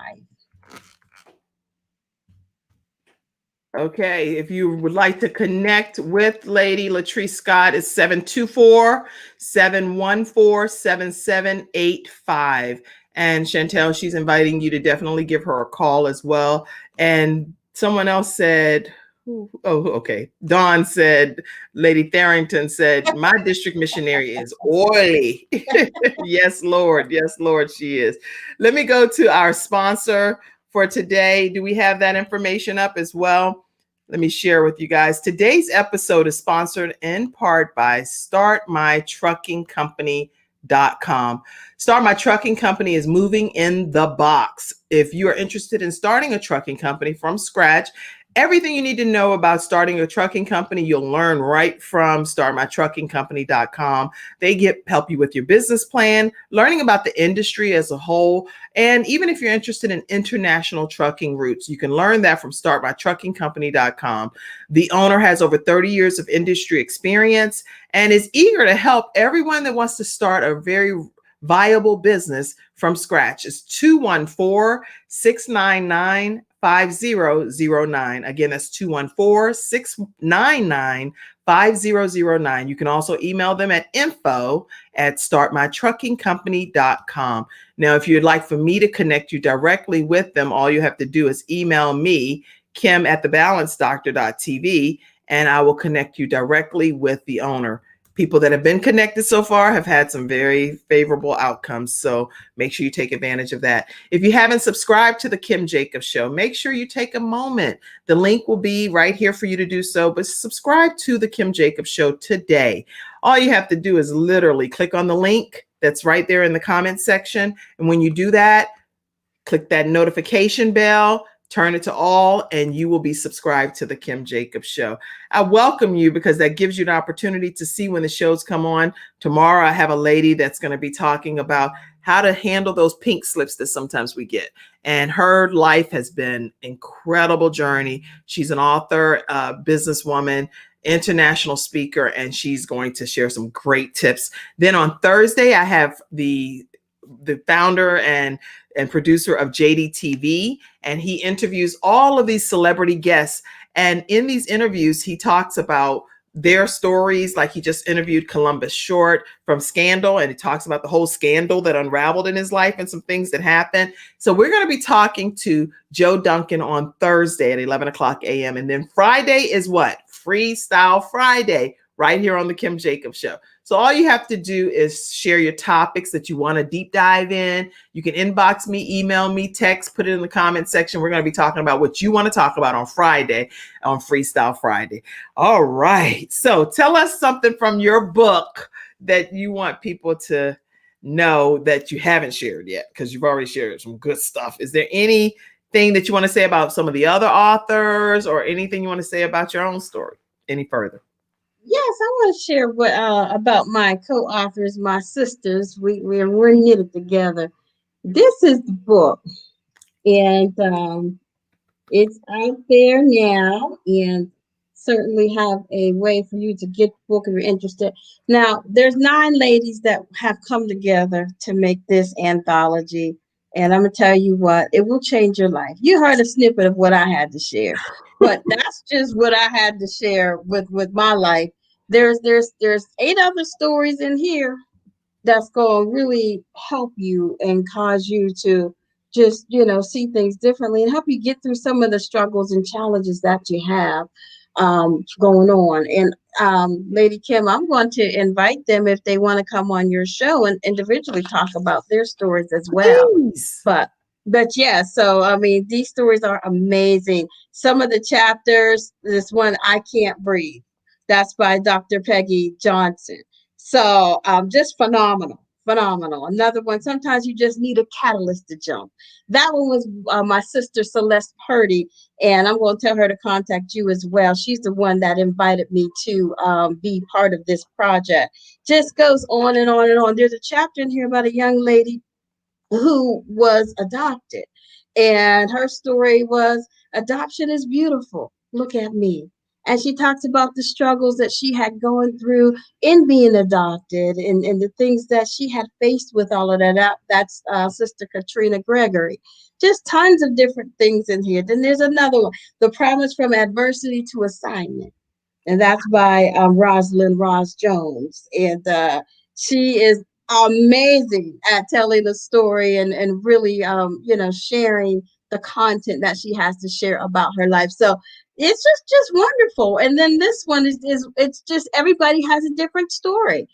Okay, if you would like to connect with Lady Latrice Scott, it's 724-714-7785. And Chantel, she's inviting you to definitely give her a call as well. And someone else said, oh, okay. Dawn said, Lady Tharrington said, my district missionary is oily. Yes, Lord. Yes, Lord, she is. Let me go to our sponsor for today. Do we have that information up as well? Let me share with you guys. Today's episode is sponsored in part by StartMyTruckingCompany.com. Start My Trucking Company is moving in the box. If you are interested in starting a trucking company from scratch, everything you need to know about starting a trucking company, you'll learn right from StartMyTruckingCompany.com. They help you with your business plan, learning about the industry as a whole, and even if you're interested in international trucking routes, you can learn that from StartMyTruckingCompany.com. The owner has over 30 years of industry experience and is eager to help everyone that wants to start a very viable business from scratch. It's 214-699-5009. Again, that's 214-699-5009. You can also email them at info@startmytruckingcompany.com. Now, if you'd like for me to connect you directly with them, all you have to do is email me, kim@thebalancedoctor.tv, and I will connect you directly with the owner. People that have been connected so far have had some very favorable outcomes. So make sure you take advantage of that. If you haven't subscribed to the Kim Jacobs Show, make sure you take a moment. The link will be right here for you to do so, but subscribe to the Kim Jacobs Show today. All you have to do is literally click on the link that's right there in the comment section. And when you do that, click that notification bell, turn it to all, and you will be subscribed to the Kim Jacobs Show. I welcome you because that gives you an opportunity to see when the shows come on. Tomorrow, I have a lady that's going to be talking about how to handle those pink slips that sometimes we get. And her life has been an incredible journey. She's an author, businesswoman, international speaker, and she's going to share some great tips. Then on Thursday, I have the founder and producer of JDTV, and he interviews all of these celebrity guests. And in these interviews, he talks about their stories. Like he just interviewed Columbus Short from Scandal, and he talks about the whole scandal that unraveled in his life and some things that happened. So we're going to be talking to Joe Duncan on Thursday at 11 o'clock a.m. And then Friday is what? Freestyle Friday, right here on the Kim Jacobs Show. So all you have to do is share your topics that you want to deep dive in. You can inbox me, email me, text, put it in the comment section. We're going to be talking about what you want to talk about on Friday, on Freestyle Friday. All right. So tell us something from your book that you want people to know that you haven't shared yet, because you've already shared some good stuff. Is there anything that you want to say about some of the other authors, or anything you want to say about your own story any further? Yes, I want to share what about my co-authors, my sisters. We're knitted together. This is the book, and it's out there now, and certainly have a way for you to get the book if you're interested. Now, there's 9 ladies that have come together to make this anthology, and I'm gonna tell you what, it will change your life. You heard a snippet of what I had to share, but that's just what I had to share with my life. There's 8 other stories in here that's going to really help you and cause you to just, see things differently and help you get through some of the struggles and challenges that you have going on. And Lady Kim, I'm going to invite them if they want to come on your show and individually talk about their stories as well. Please. But yeah, so I mean, these stories are amazing. Some of the chapters, this one, I Can't Breathe, that's by Dr. Peggy Johnson. So just phenomenal, phenomenal. Another one, Sometimes You Just Need a Catalyst to Jump. That one was my sister Celeste Purdy, and I'm going to tell her to contact you as well. She's the one that invited me to be part of this project. Just goes on and on and on. There's a chapter in here about a young lady who was adopted, and her story was, adoption is beautiful. Look at me. And she talks about the struggles that she had going through in being adopted, and the things that she had faced with all of that. That's Sister Katrina Gregory. Just tons of different things in here. Then there's another one, The Promise from Adversity to Assignment. And that's by Rosalind Ross Jones. And she is amazing at telling the story and really, sharing the content that she has to share about her life. So it's just wonderful. And then this one is it's just, everybody has a different story.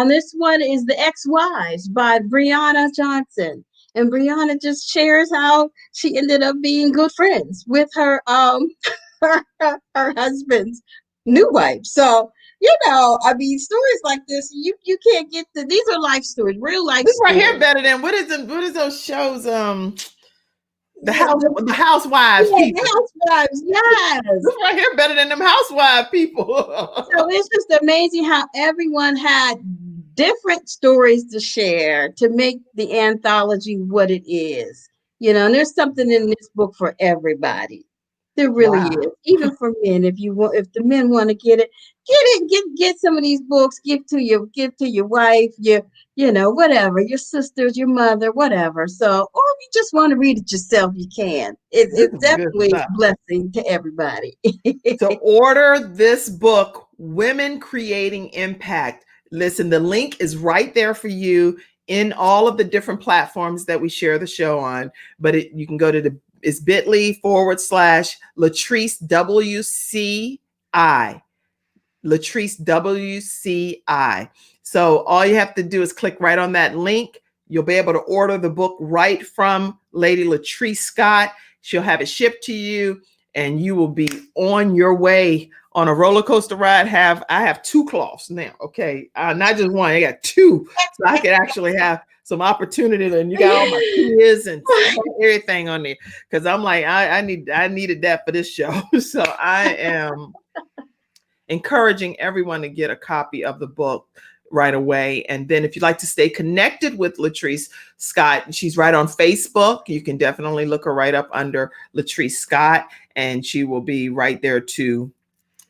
This one is The Ex-Wives by Brianna Johnson. And Brianna just shares how she ended up being good friends with her her husband's new wife. So I mean, stories like this, you can't get these are life stories, real life This right stories. here better than what is those shows? The Yeah, housewives people. the housewives, yes. This right here better than them housewife people. So it's just amazing how everyone had different stories to share to make the anthology what it is. And there's something in this book for everybody. There really Wow. is. Even for men, if the men want to get it, get some of these books, give to your wife, whatever, your sisters, your mother, whatever. So, or if you just want to read it yourself, you can. It's definitely a blessing to everybody. To order this book, Women Creating Impact. Listen, the link is right there for you in all of the different platforms that we share the show on. But you can go to it's bit.ly/Latrice WCI. Latrice WCI. So all you have to do is click right on that link. You'll be able to order the book right from Lady Latrice Scott. She'll have it shipped to you, and you will be on your way on a roller coaster ride. I have 2 cloths now. Okay. Not just one, I got 2. So I could actually have some opportunity, and you got all my kids and everything on there. Cause I'm like, I needed that for this show. So I am encouraging everyone to get a copy of the book right away. And then if you'd like to stay connected with Latrice Scott, she's right on Facebook. You can definitely look her right up under Latrice Scott, and she will be right there to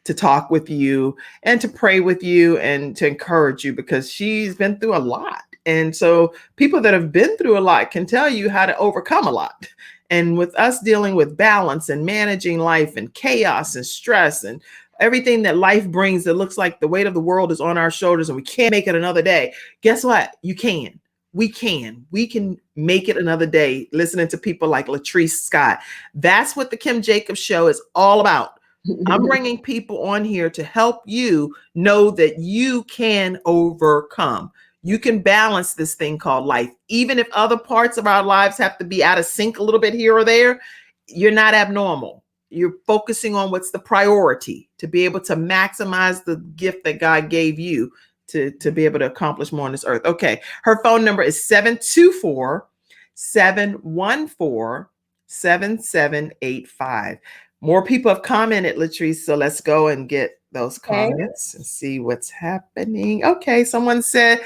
talk with you and to pray with you and to encourage you, because she's been through a lot. And so people that have been through a lot can tell you how to overcome a lot. And with us dealing with balance and managing life and chaos and stress and everything that life brings that looks like the weight of the world is on our shoulders and we can't make it another day. Guess what? You can. We can make it another day listening to people like Latrice Scott. That's what the Kim Jacobs show is all about. I'm bringing people on here to help you know that you can overcome. You can balance this thing called life. Even if other parts of our lives have to be out of sync a little bit here or there, you're not abnormal. You're focusing on what's the priority to be able to maximize the gift that God gave you to be able to accomplish more on this earth. Okay. Her phone number is 724 714 7785. More people have commented, Latrice, so let's go and get those comments and see what's happening. Okay, someone said,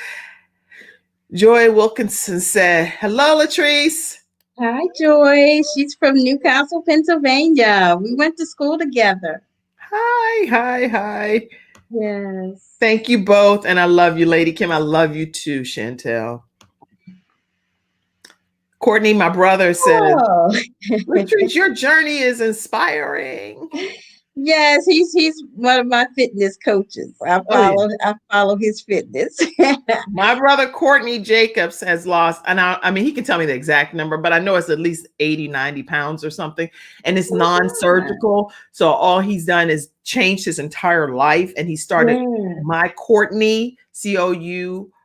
Joy Wilkinson said, hello, Latrice. Hi, Joy. She's from Newcastle, Pennsylvania. We went to school together. Hi. Yes. Thank you both. And I love you, Lady Kim. I love you too, Chantel. Courtney, my brother, says, Latrice, your journey is inspiring. Yes, he's one of my fitness coaches. I follow his fitness. My brother Courtney Jacobs has lost, and I mean, he can tell me the exact number, but I know it's at least 80, 90 pounds or something. And it's non-surgical. So all he's done is changed his entire life. And he started My Courtney, COURTNEEE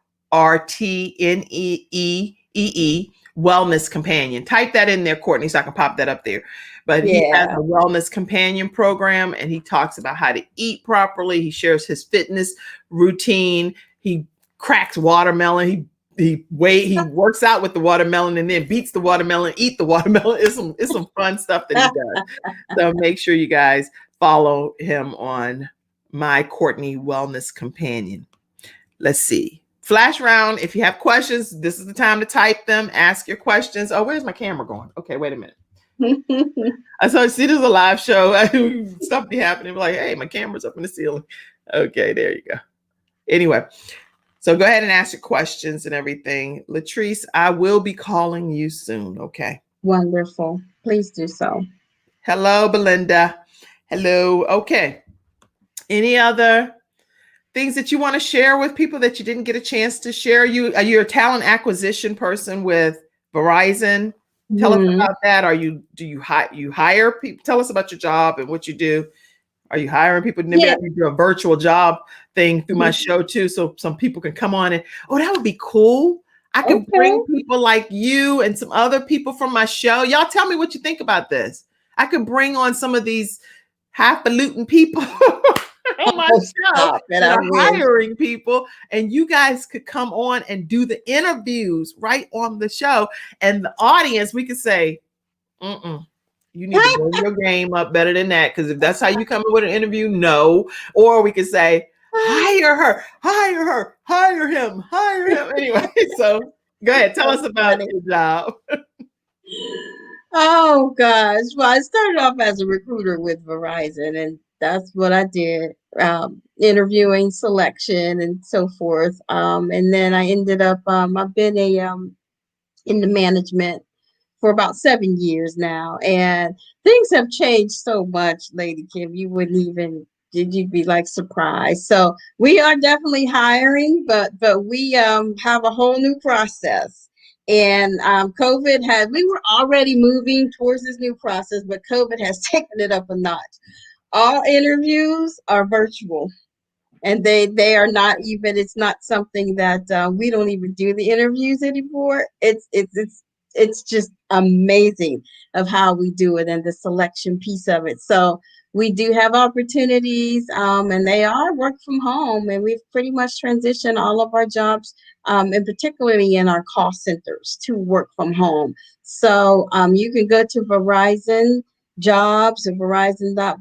Wellness Companion. Type that in there, Courtney, so I can pop that up there. But he has a wellness companion program, and he talks about how to eat properly. He shares his fitness routine. He cracks watermelon. He works out with the watermelon and then beats the watermelon, eat the watermelon. It's some fun stuff that he does. So make sure you guys follow him on My Courtney Wellness Companion. Let's see. Flash round. If you have questions, this is the time to type them. Ask your questions. Oh, where's my camera going? Okay, wait a minute. So I see there's a live show. Stuff be happening. Like, hey, my camera's up in the ceiling. Okay, there you go. Anyway, so go ahead and ask your questions and everything. Latrice, I will be calling you soon. Okay. Wonderful. Please do so. Hello, Belinda. Hello. Okay. Any other things that you want to share with people that you didn't get a chance to share? Are you a talent acquisition person with Verizon? Tell us about that. Do you hire people? Tell us about your job and what you do. Are you hiring people? Maybe I can do a virtual job thing through my show too, so some people can come on and, that would be cool. I could bring people like you and some other people from my show. Y'all tell me what you think about this. I could bring on some of these highfalutin people on my show that are hiring people, and you guys could come on and do the interviews right on the show. And the audience, we could say, you need to bring your game up better than that, because if that's how you come in with an interview, no. Or we could say, hire her, hire him. Anyway, so go ahead, tell us about your job. Oh gosh. Well, I started off as a recruiter with Verizon, and that's what I did. Interviewing, selection, and so forth. And then I ended up I've been in the management for about 7 years now, and things have changed so much, Lady Kim. You'd be like surprised. So we are definitely hiring, but we have a whole new process. And we were already moving towards this new process, but COVID has taken it up a notch. All interviews are virtual, and they are not even, it's not something that we don't even do the interviews anymore. It's just amazing of how we do it and the selection piece of it. So we do have opportunities, and they are work from home, and we've pretty much transitioned all of our jobs, and particularly in our call centers, to work from home. So you can go to Verizon jobs at verizon.com,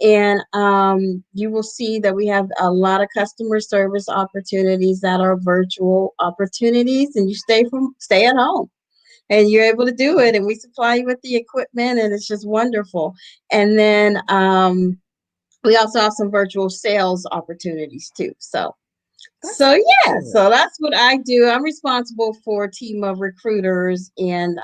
and you will see that we have a lot of customer service opportunities that are virtual opportunities, and you stay at home and you're able to do it, and we supply you with the equipment, and it's just wonderful. And then we also have some virtual sales opportunities too. So that's what I do. I'm responsible for a team of recruiters, and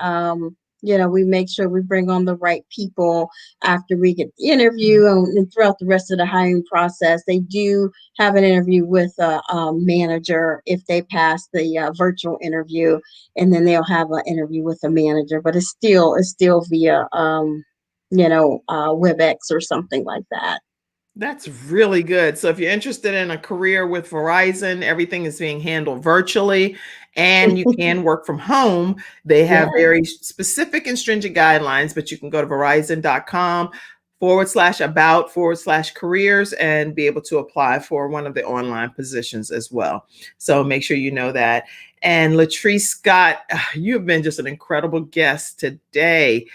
We make sure we bring on the right people after we get the interview, and throughout the rest of the hiring process. They do have an interview with a manager if they pass the virtual interview, and then they'll have an interview with a manager. But it's still via WebEx or something like that. That's really good. So if you're interested in a career with Verizon, everything is being handled virtually and you can work from home. They have Yeah. very specific and stringent guidelines, but you can go to verizon.com/about/careers and be able to apply for one of the online positions as well. So make sure you know that. And Latrice Scott, you've been just an incredible guest today.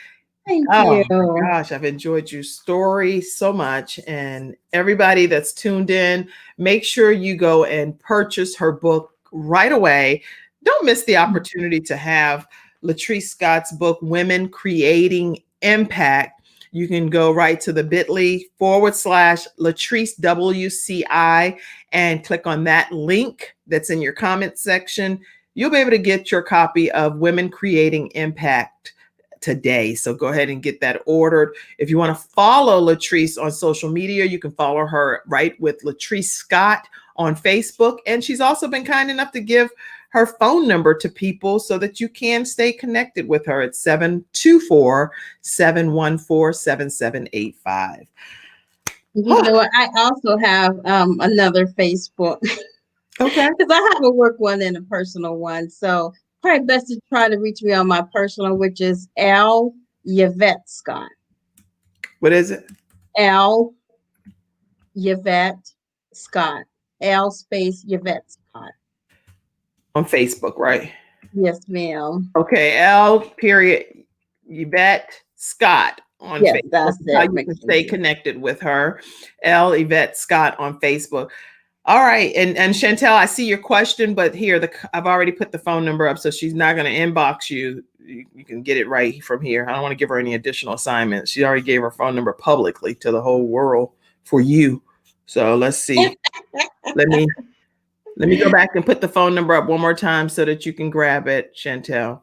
Thank Oh you. my gosh, I've enjoyed your story so much. And everybody that's tuned in, make sure you go and purchase her book right away. Don't miss the opportunity to have Latrice Scott's book, Women Creating Impact. You can go right to the bit.ly/Latrice WCI and click on that link that's in your comment section. You'll be able to get your copy of Women Creating Impact today. So go ahead and get that ordered. If you want to follow Latrice on social media, you can follow her right with Latrice Scott on Facebook. And she's also been kind enough to give her phone number to people so that you can stay connected with her at 724-714-7785. I also have another Facebook. Okay. Because I have a work one and a personal one. So probably best to try to reach me on my personal, which is L Yvette Scott. What is it? L Yvette Scott. L space Yvette Scott. On Facebook, right? Yes, ma'am. Okay. L period Yvette Scott on Yes, Facebook. that's That's how it. you can stay connected with her. L Yvette Scott on Facebook. All right. And Chantel, I see your question, but here I've already put the phone number up, so she's not going to inbox you. You can get it right from here. I don't want to give her any additional assignments. She already gave her phone number publicly to the whole world for you. So let's see. Let me go back and put the phone number up one more time so that you can grab it, Chantel.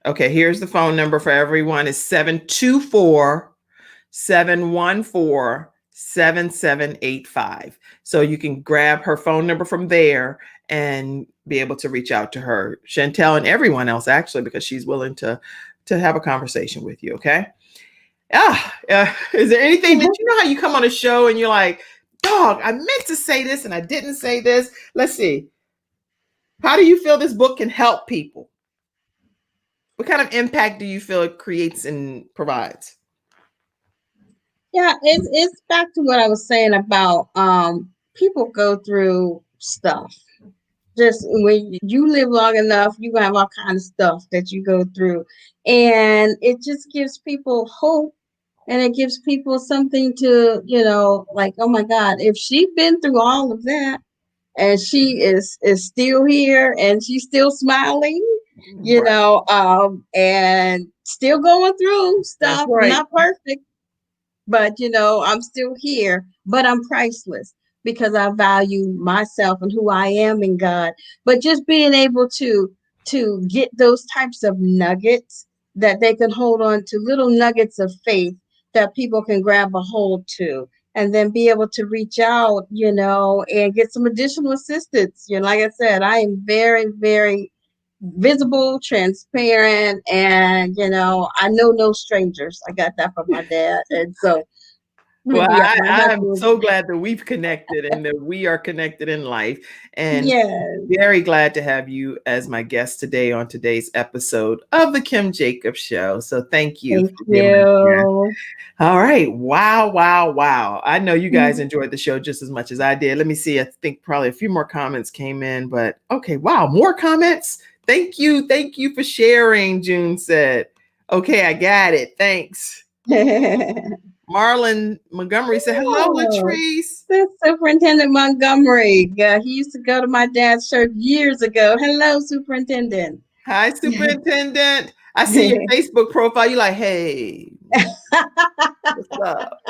Okay, here's the phone number for everyone. It's 724-714-7785. So you can grab her phone number from there and be able to reach out to her, Chantel, and everyone else actually, because she's willing to have a conversation with you. Okay. Is there anything that, how you come on a show and you're like, dog, I meant to say this and I didn't say this. Let's see. How do you feel this book can help people? What kind of impact do you feel it creates and provides? Yeah, it's back to what I was saying about people go through stuff. Just when you live long enough, you have all kind of stuff that you go through, and it just gives people hope, and it gives people something to, like, oh my God, if she's been through all of that, and she is still here, and she's still smiling, and still going through stuff, right. not perfect, but I'm still here, but I'm priceless because I value myself and who I am in God. But just being able to get those types of nuggets that they can hold on to, little nuggets of faith that people can grab a hold to, and then be able to reach out, and get some additional assistance. Like I said, I am very, very visible, transparent, and I know no strangers. I got that from my dad, and so well, yeah, I'm so glad that we've connected and that we are connected in life, and yes, very glad to have you as my guest today on today's episode of the Kim Jacobs Show. So thank you. Thank you. All right. Wow. I know you guys enjoyed the show just as much as I did. Let me see. I think probably a few more comments came in, but okay. Wow. More comments. Thank you. Thank you for sharing, June said. Okay, I got it. Thanks. Marlon Montgomery said, hello, Latrice. That's Superintendent Montgomery. He used to go to my dad's church years ago. Hello, Superintendent. Hi, Superintendent. I see your Facebook profile. You're like, hey, what's up?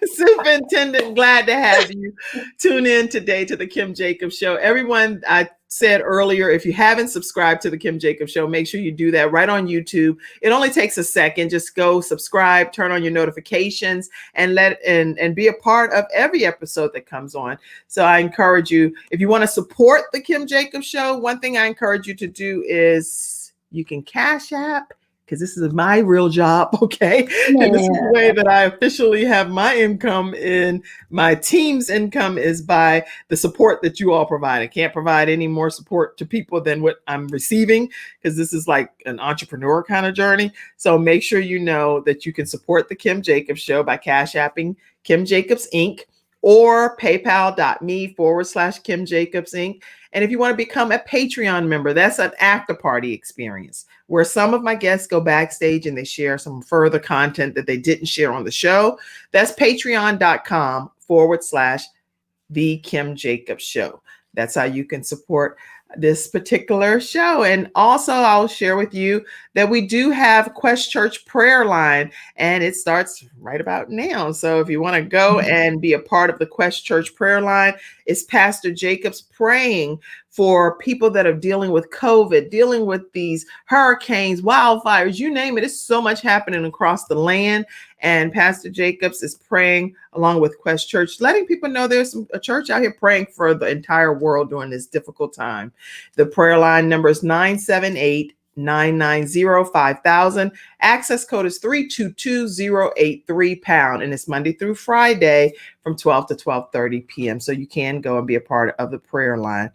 Superintendent, glad to have you tune in today to the Kim Jacobs Show. Everyone, I said earlier, if you haven't subscribed to the Kim Jacobs Show, make sure you do that right on YouTube. It only takes a second. Just go subscribe, turn on your notifications, and and be a part of every episode that comes on. So I encourage you, if you want to support the Kim Jacobs Show, one thing I encourage you to do is you can Cash App, because this is my real job, okay? Yeah. And this is the way that I officially have my income. In my team's income is by the support that you all provide. I can't provide any more support to people than what I'm receiving, because this is like an entrepreneur kind of journey. So make sure you know that you can support the Kim Jacobs Show by Cash Apping Kim Jacobs Inc. or paypal.me/Kim Jacobs Inc. And if you want to become a Patreon member, that's an after party experience where some of my guests go backstage and they share some further content that they didn't share on the show. That's patreon.com/The Kim Jacobs Show. That's how you can support this particular show. And also I'll share with you that we do have Quest Church prayer line, and it starts right about now. So if you want to go and be a part of the Quest Church prayer line, it's Pastor Jacobs praying for people that are dealing with COVID, dealing with these hurricanes, wildfires, you name it. It's so much happening across the land. And Pastor Jacobs is praying along with Quest Church, letting people know there's a church out here praying for the entire world during this difficult time. The prayer line number is 978-990-5000. Access code is 322083#. And it's Monday through Friday from 12 to 12:30 p.m. So you can go and be a part of the prayer line.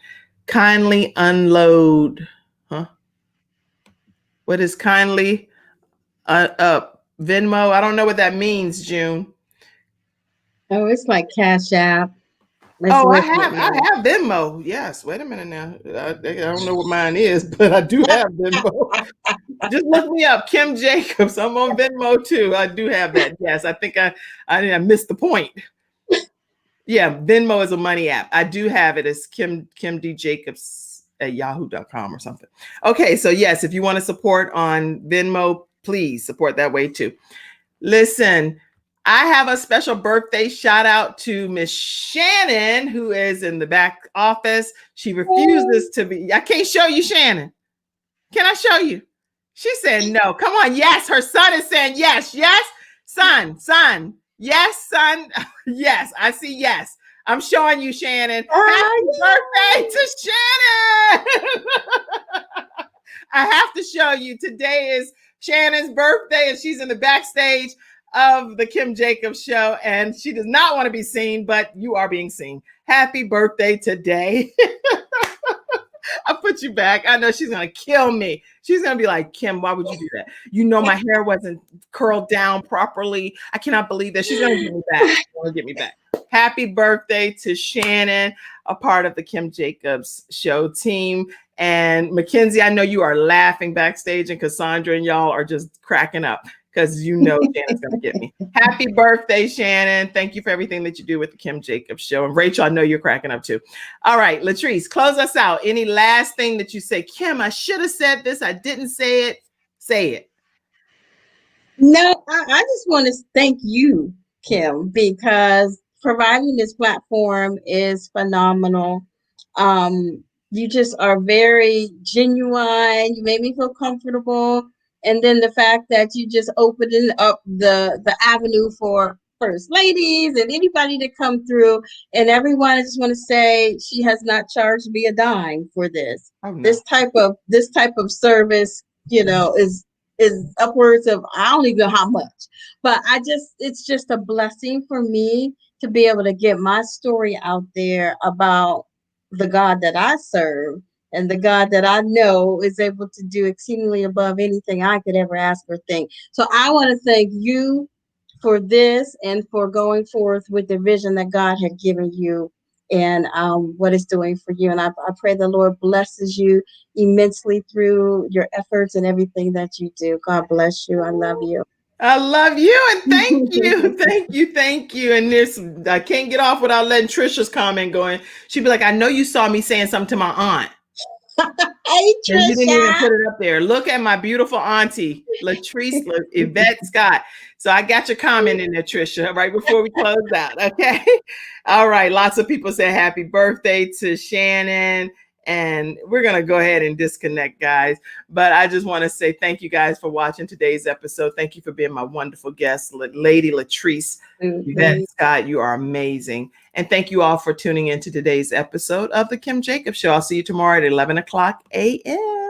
Kindly unload. What is kindly Venmo? I don't know what that means, June. Oh, it's like Cash App. I have Venmo. Yes. Wait a minute now. I don't know what mine is, but I do have Venmo. Just look me up, Kim Jacobs. I'm on Venmo too. I do have that. Yes. I think I missed the point. Yeah, Venmo is a money app. I do have it as Kim D Jacobs at yahoo.com or something. Okay, so yes, if you want to support on Venmo, please support that way too. Listen, I have a special birthday shout out to Miss Shannon, who is in the back office. She refuses to be. I can't show you, Shannon. Can I show you? She said no. Come on. Yes, her son is saying yes. Yes, son. Yes, son. Yes, I see yes. I'm showing you, Shannon. Happy birthday to Shannon. I have to show you. Today is Shannon's birthday, and she's in the backstage of the Kim Jacobs Show, and she does not want to be seen, but you are being seen. Happy birthday today. I put you back. I know she's going to kill me. She's going to be like, Kim, why would you do that? You know, my hair wasn't curled down properly. I cannot believe that. She's going to get me back. She's going to get me back. Happy birthday to Shannon, a part of the Kim Jacobs Show team. And Mackenzie, I know you are laughing backstage, and Cassandra and y'all are just cracking up because you know Shannon's going to get me. Happy birthday, Shannon. Thank you for everything that you do with the Kim Jacobs Show. And Rachel, I know you're cracking up too. All right, Latrice, close us out. Any last thing that you say? Kim, I should have said this. I didn't say it. Say it. No, I just want to thank you, Kim, because providing this platform is phenomenal. You just are very genuine. You made me feel comfortable. And then the fact that you just opened up the avenue for first ladies and anybody to come through. And everyone, I just want to say, she has not charged me a dime for this. Oh, no. This type of service, you know, is upwards of, I don't even know how much, but it's just a blessing for me to be able to get my story out there about the God that I serve and the God that I know is able to do exceedingly above anything I could ever ask or think. So I want to thank you for this and for going forth with the vision that God had given you and what it's doing for you. And I pray the Lord blesses you immensely through your efforts and everything that you do. God bless you. I love you. I love you, and thank you, thank you. And I can't get off without letting Trisha's comment going. She'd be like, I know you saw me saying something to my aunt. Hey, Trisha. And you didn't even put it up there. Look at my beautiful auntie, Latrice Yvette Scott. So I got your comment in there, Trisha, right before we close out, okay? All right, lots of people say happy birthday to Shannon. And we're going to go ahead and disconnect, guys. But I just want to say thank you guys for watching today's episode. Thank you for being my wonderful guest, Lady Latrice. Yvette Scott, you are amazing. And thank you all for tuning in to today's episode of The Kim Jacobs Show. I'll see you tomorrow at 11 o'clock a.m.